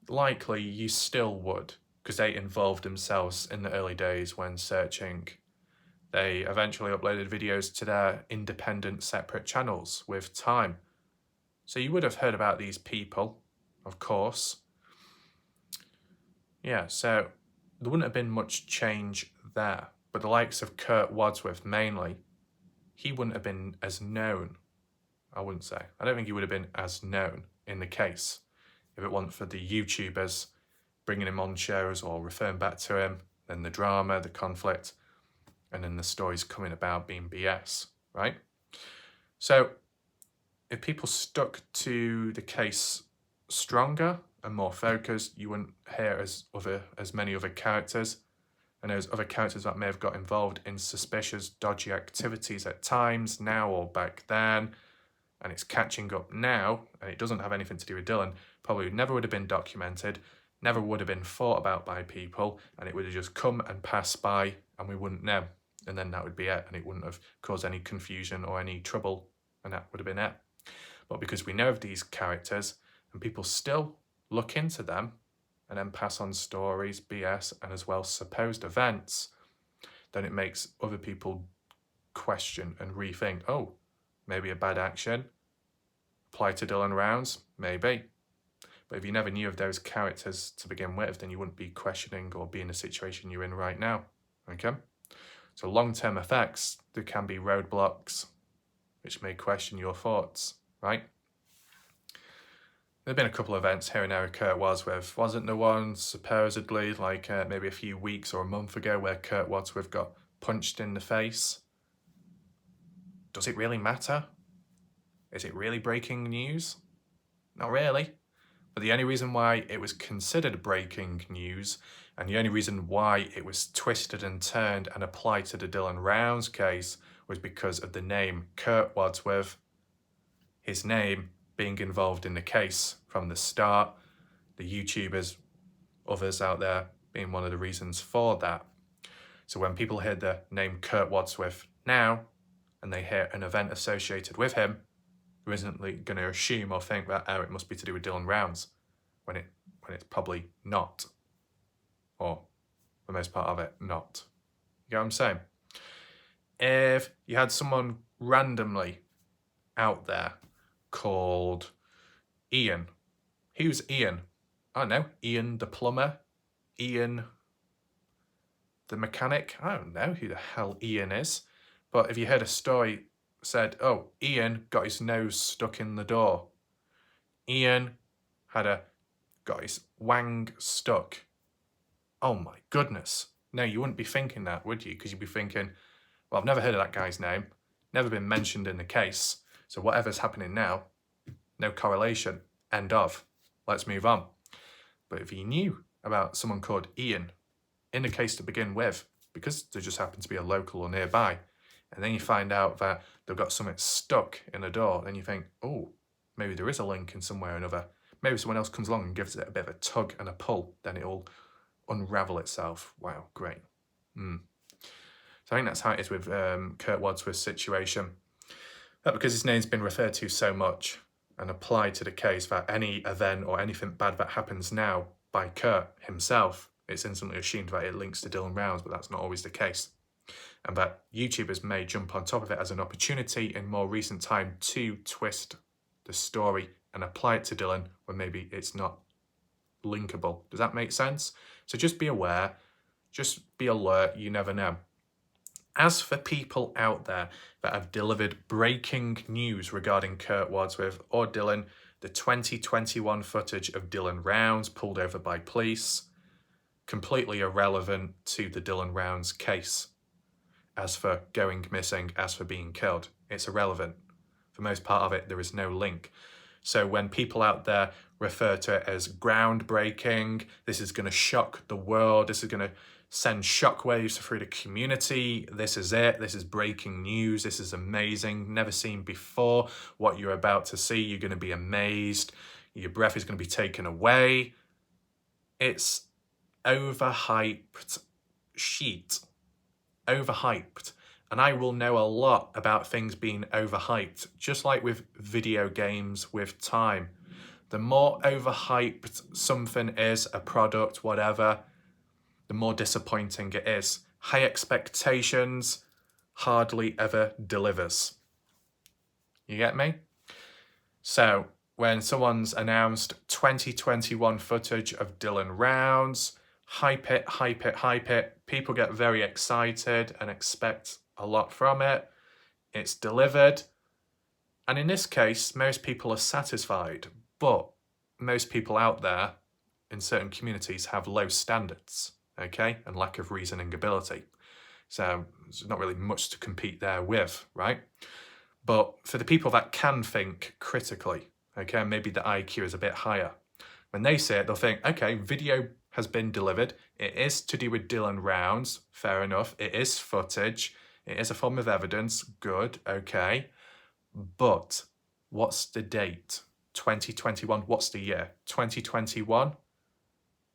Likely you still would, because they involved themselves in the early days when searching. They eventually uploaded videos to their independent separate channels with time. So you would have heard about these people, of course. Yeah, so there wouldn't have been much change there. But the likes of Kurt Wadsworth mainly, he wouldn't have been as known, I wouldn't say. I don't think he would have been as known in the case if it wasn't for the YouTubers bringing him on shows or referring back to him, then the drama, the conflict, and then the stories coming about being BS, right? So if people stuck to the case stronger and more focused, you wouldn't hear as many other characters, and those other characters that may have got involved in suspicious, dodgy activities at times, now or back then, and it's catching up now, and it doesn't have anything to do with Dylan, probably never would have been documented, never would have been thought about by people, and it would have just come and passed by, and we wouldn't know. And then that would be it, and it wouldn't have caused any confusion or any trouble, and that would have been it. But because we know of these characters, and people still look into them, and then pass on stories, BS, and as well supposed events, then it makes other people question and rethink, oh, maybe a bad action, apply to Dylan Rounds, maybe. But if you never knew of those characters to begin with, then you wouldn't be questioning or be in the situation you're in right now, okay? So long-term effects, there can be roadblocks, which may question your thoughts, right? There have been a couple of events here and there with Kurt Wadsworth. Wasn't there one supposedly like maybe a few weeks or a month ago where Kurt Wadsworth got punched in the face? Does it really matter? Is it really breaking news? Not really. But the only reason why it was considered breaking news, and the only reason why it was twisted and turned and applied to the Dylan Rounds case, was because of the name Kurt Wadsworth, his name being involved in the case from the start, the YouTubers, others out there being one of the reasons for that. So when people hear the name Kurt Wadsworth now, and they hear an event associated with him, they're instantly going to assume or think that, oh, it must be to do with Dylan Rounds, when it's probably not. Or, for the most part of it, not. You get what I'm saying? If you had someone randomly out there called Ian. Who's Ian? I don't know. Ian the plumber? Ian the mechanic? I don't know who the hell Ian is. But if you heard a story said, oh, Ian got his nose stuck in the door. Ian got his wang stuck. Oh my goodness. No, you wouldn't be thinking that, would you? Because you'd be thinking, well, I've never heard of that guy's name. Never been mentioned in the case. So whatever's happening now, no correlation. End of. Let's move on. But if you knew about someone called Ian in the case to begin with, because there just happened to be a local or nearby, and then you find out that they've got something stuck in the door, then you think, oh, maybe there is a link in some way or another. Maybe someone else comes along and gives it a bit of a tug and a pull, then it'll unravel itself. Wow, great. So I think that's how it is with Kurt Wadsworth's situation. But because his name's been referred to so much and applied to the case, that any event or anything bad that happens now by Kurt himself, it's instantly assumed that it links to Dylan Rounds, but that's not always the case. And that YouTubers may jump on top of it as an opportunity in more recent time to twist the story and apply it to Dylan when maybe it's not linkable. Does that make sense? So just be aware, just be alert, you never know. As for people out there that have delivered breaking news regarding Kurt Wadsworth or Dylan, the 2021 footage of Dylan Rounds pulled over by police, completely irrelevant to the Dylan Rounds case. As for going missing, as for being killed, it's irrelevant. For most part of it, there is no link. So when people out there refer to it as groundbreaking, this is going to shock the world, this is going to send shockwaves through the community, this is it, this is breaking news, this is amazing, never seen before, what you're about to see, you're going to be amazed, your breath is going to be taken away. It's overhyped shit. Overhyped. And I will know a lot about things being overhyped, just like with video games with time. The more overhyped something is, a product, whatever, the more disappointing it is. High expectations hardly ever delivers. You get me? So when someone's announced 2021 footage of Dylan Rounds, hype it, hype it, hype it, people get very excited and expect a lot from it. It's delivered. And in this case, most people are satisfied, but most people out there in certain communities have low standards, okay, and lack of reasoning ability. So there's not really much to compete there with, right? But for the people that can think critically, okay, maybe the IQ is a bit higher, when they say it, they'll think, okay, video has been delivered. It is to do with Dylan Rounds, fair enough. It is footage. It is a form of evidence, good, okay. But what's the date? 2021, what's the year? 2021?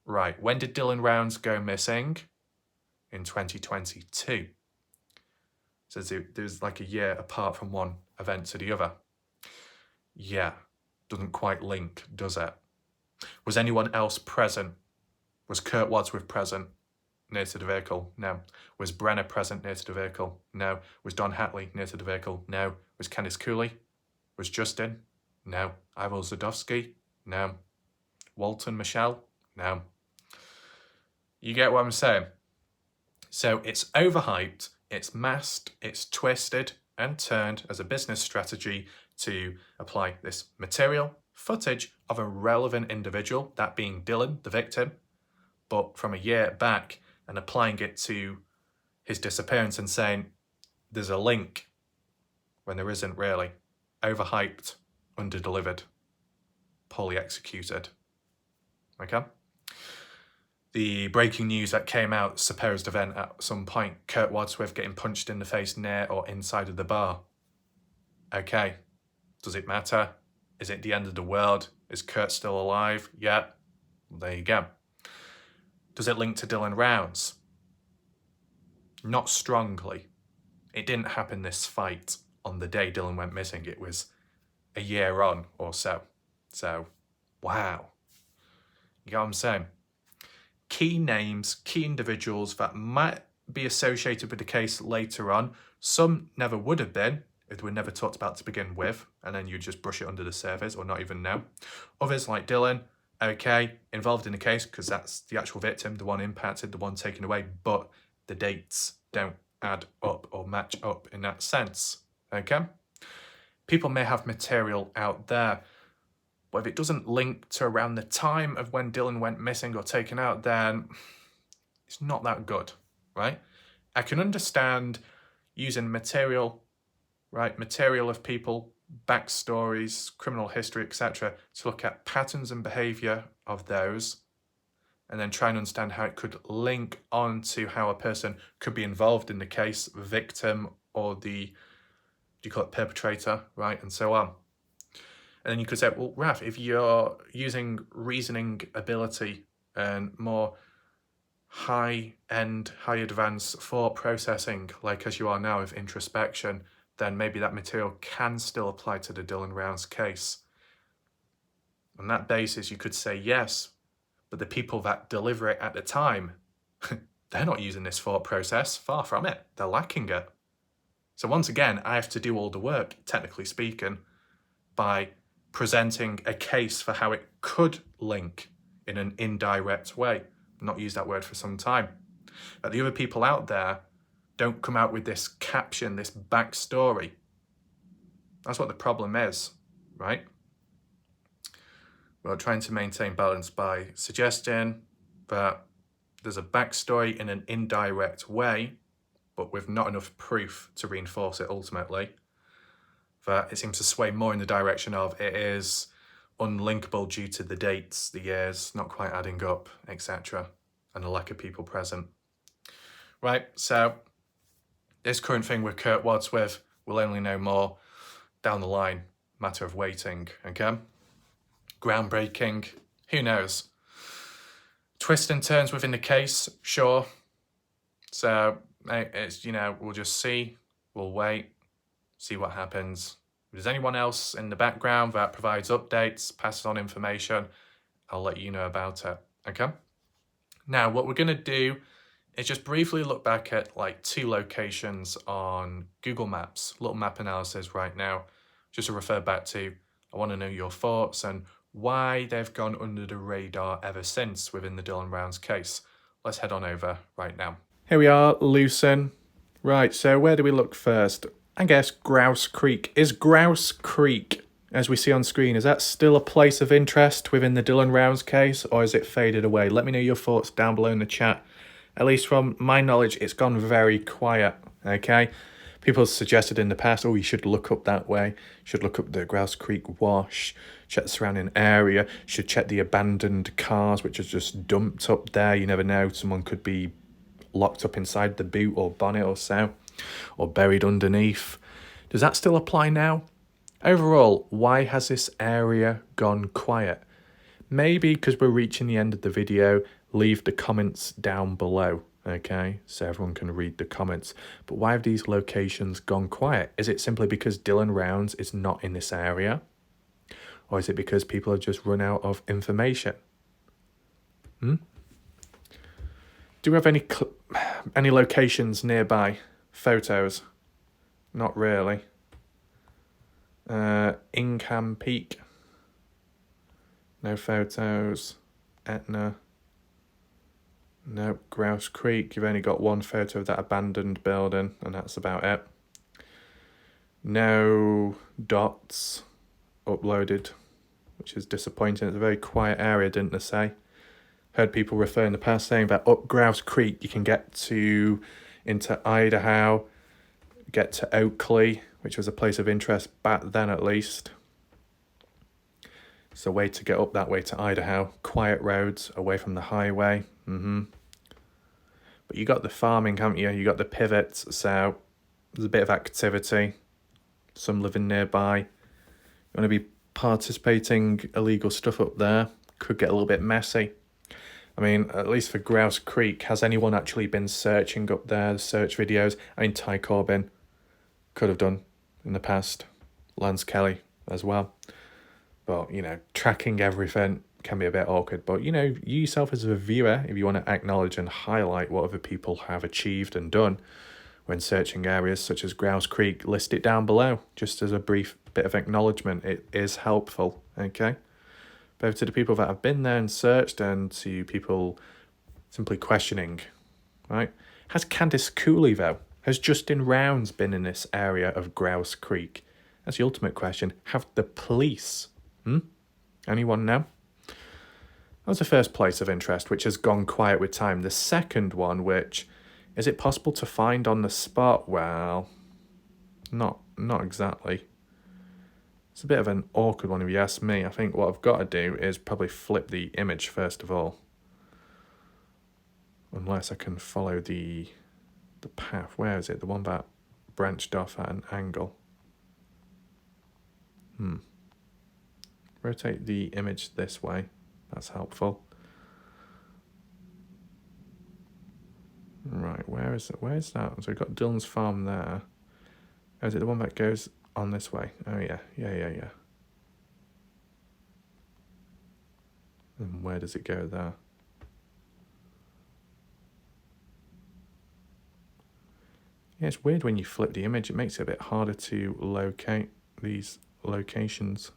Right, when did Dylan Rounds go missing? In 2022. So there's like a year apart from one event to the other. Yeah, doesn't quite link, does it? Was anyone else present? Was Kurt Wadsworth present near to the vehicle? No. Was Brenner present near to the vehicle? No. Was Don Hatley near to the vehicle? No. Was Candice Cooley? Was Justin? No. Ivo Zadowski? No. Walton Michelle? No. You get what I'm saying? So it's overhyped, it's masked, it's twisted and turned as a business strategy to apply this material footage of a relevant individual, that being Dylan, the victim, but from a year back, and applying it to his disappearance and saying there's a link when there isn't really. Overhyped, underdelivered, poorly executed. Okay? The breaking news that came out, supposed event at some point, Kurt Wadsworth getting punched in the face near or inside of the bar. Okay, does it matter? Is it the end of the world? Is Kurt still alive? Yeah, well, there you go. Does it link to Dylan Rounds? Not strongly. It didn't happen, this fight, on the day Dylan went missing. It was a year on or so. So, wow. You know what I'm saying? Key names, key individuals that might be associated with the case later on. Some never would have been if they were never talked about to begin with, and then you just brush it under the surface or not even know. Others like Dylan, okay, involved in the case because that's the actual victim, the one impacted, the one taken away, but the dates don't add up or match up in that sense, okay? People may have material out there, but if it doesn't link to around the time of when Dylan went missing or taken out, then it's not that good, right? I can understand using material, right? Material of people, backstories, criminal history, etc., to look at patterns and behaviour of those, and then try and understand how it could link on to how a person could be involved in the case, victim, or the, do you call it perpetrator, right? And so on. And then you could say, well, Raf, if you're using reasoning ability and more high-end, high-advanced thought processing, like as you are now with introspection, then maybe that material can still apply to the Dylan Rounds case. On that basis, you could say yes, but the people that deliver it at the time, they're not using this thought process, far from it, they're lacking it. So once again, I have to do all the work, technically speaking, by presenting a case for how it could link in an indirect way. I've not used that word for some time. But the other people out there don't come out with this caption, this backstory. That's what the problem is, right? Well, trying to maintain balance by suggesting that there's a backstory in an indirect way, but with not enough proof to reinforce it ultimately. That it seems to sway more in the direction of it is unlinkable due to the dates, the years not quite adding up, etc., and the lack of people present. Right, so this current thing with Kurt Wadsworth, we'll only know more down the line, matter of waiting, okay? Groundbreaking, who knows? Twists and turns within the case, sure. So it's, we'll just see, we'll wait, see what happens. If there's anyone else in the background that provides updates, passes on information, I'll let you know about it, okay? Now, what we're gonna do is just briefly look back at like 2 locations on Google Maps, little map analysis right now, just to refer back to. I wanna know your thoughts and why they've gone under the radar ever since within the Dylan Rounds case. Let's head on over right now. Here we are, Lucerne. Right, so where do we look first? I guess Grouse Creek. Is Grouse Creek, as we see on screen, is that still a place of interest within the Dylan Rounds case, or has it faded away? Let me know your thoughts down below in the chat. At least from my knowledge, it's gone very quiet, okay? People have suggested in the past, oh, you should look up that way, should look up the Grouse Creek wash, check the surrounding area, should check the abandoned cars, which are just dumped up there. You never know, someone could be locked up inside the boot or bonnet or so, or buried underneath. Does that still apply now? Overall, why has this area gone quiet? Maybe because we're reaching the end of the video. Leave the comments down below, okay, so everyone can read the comments. But why have these locations gone quiet? Is it simply because Dylan Rounds is not in this area? Or is it because people have just run out of information? Do we have any locations nearby? Photos? Not really. Ingham Peak? No photos. Etna? Nope. Grouse Creek, you've only got 1 photo of that abandoned building, and that's about it. No dots uploaded, which is disappointing. It's a very quiet area, didn't they say? Heard people refer in the past saying that up Grouse Creek you can get into Idaho, get to Oakley, which was a place of interest back then at least. It's a way to get up that way to Idaho. Quiet roads, away from the highway. But you got the farming, haven't you? You got the pivots, so there's a bit of activity. Some living nearby. You want to be participating illegal stuff up there. Could get a little bit messy. I mean, at least for Grouse Creek, has anyone actually been searching up there, search videos? I mean, Ty Corbin could have done in the past. Lance Kelly as well. But, tracking everything can be a bit awkward. But, you yourself as a viewer, if you want to acknowledge and highlight what other people have achieved and done when searching areas such as Grouse Creek, list it down below, just as a brief bit of acknowledgement. It is helpful, okay? Both to the people that have been there and searched and to people simply questioning, right? Has Candice Cooley, though? Has Justin Rounds been in this area of Grouse Creek? That's the ultimate question. Have the police? Anyone know? That was the first place of interest, which has gone quiet with time. The second one, which, is it possible to find on the spot? Well, not exactly. It's a bit of an awkward one if you ask me. I think what I've got to do is probably flip the image first of all. Unless I can follow the path. Where is it? The one that branched off at an angle. Rotate the image this way. That's helpful. Right, where is it? Where's that? So we've got Dylan's farm there. Oh, is it the one that goes on this way? Oh, yeah. And where does it go there? Yeah, it's weird when you flip the image. It makes it a bit harder to locate these locations.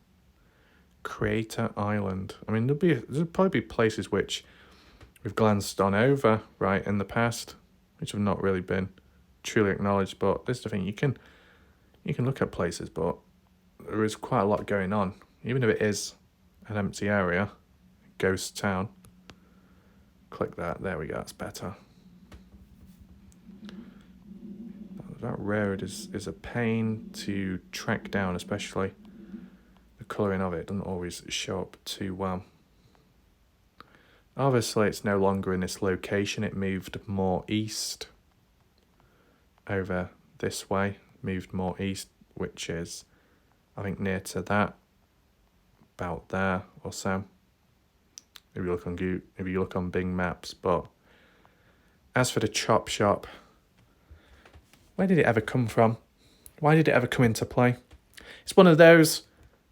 Crater Island. I mean, there'll probably be places which we've glanced on over, right, in the past, which have not really been truly acknowledged. But this is the thing, you can look at places, but there is quite a lot going on. Even if it is an empty area, ghost town. Click that, there we go, that's better. That road is a pain to track down, especially the colouring of it doesn't always show up too well. Obviously it's no longer in this location, it moved more east over this way, moved more east, which is I think near to that, about there or so. If you look on Bing Maps. But as for the chop shop, where did it ever come from? Why did it ever come into play? It's one of those,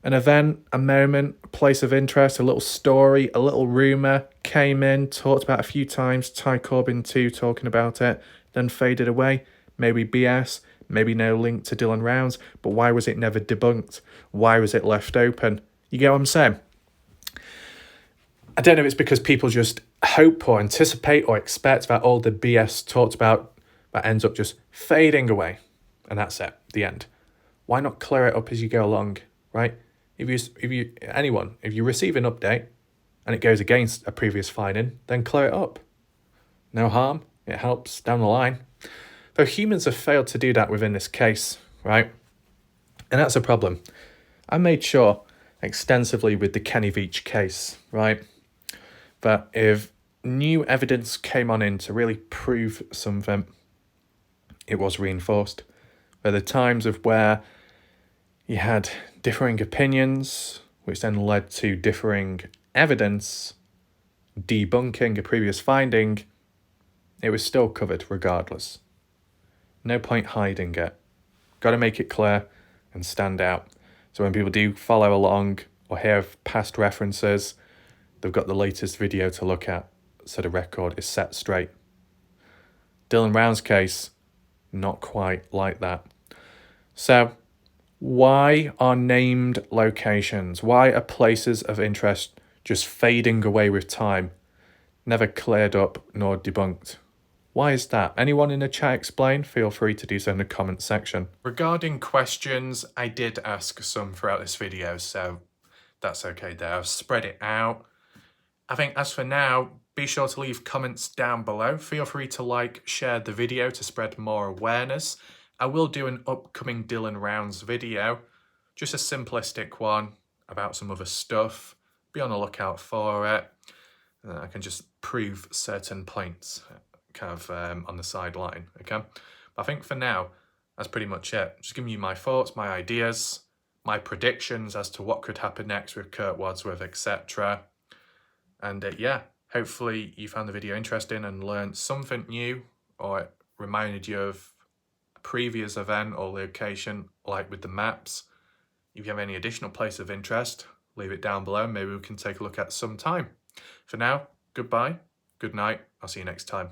an event, a moment, a place of interest, a little story, a little rumour, came in, talked about a few times, Ty Corbyn too talking about it, then faded away. Maybe BS, maybe no link to Dylan Rounds, but why was it never debunked? Why was it left open? You get what I'm saying? I don't know if it's because people just hope or anticipate or expect that all the BS talked about that ends up just fading away. And that's it, the end. Why not clear it up as you go along, right? If you receive an update and it goes against a previous finding, then clear it up. No harm, it helps down the line. Though humans have failed to do that within this case, right? And that's a problem. I made sure extensively with the Kenny Veach case, right, that if new evidence came on in to really prove something, it was reinforced. There are times of where you had differing opinions, which then led to differing evidence, debunking a previous finding, it was still covered regardless. No point hiding it. Got to make it clear and stand out. So when people do follow along or hear past references, they've got the latest video to look at, so the record is set straight. Dylan Rounds' case, not quite like that. So why are named locations, why are places of interest just fading away with time, never cleared up nor debunked? Why is that? Anyone in the chat explain? Feel free to do so in the comment section. Regarding questions, I did ask some throughout this video, so that's okay there. I've spread it out. I think as for now, be sure to leave comments down below. Feel free to like, share the video to spread more awareness. I will do an upcoming Dylan Rounds video, just a simplistic one about some other stuff. Be on the lookout for it. I can just prove certain points kind of on the sideline, okay? But I think for now, that's pretty much it. Just giving you my thoughts, my ideas, my predictions as to what could happen next with Kurt Wadsworth, etc. And yeah, hopefully you found the video interesting and learned something new, or it reminded you of a previous event or location, like with the maps. If you have any additional place of interest, leave it down below. Maybe we can take a look at some time. For now, goodbye, good night. I'll see you next time.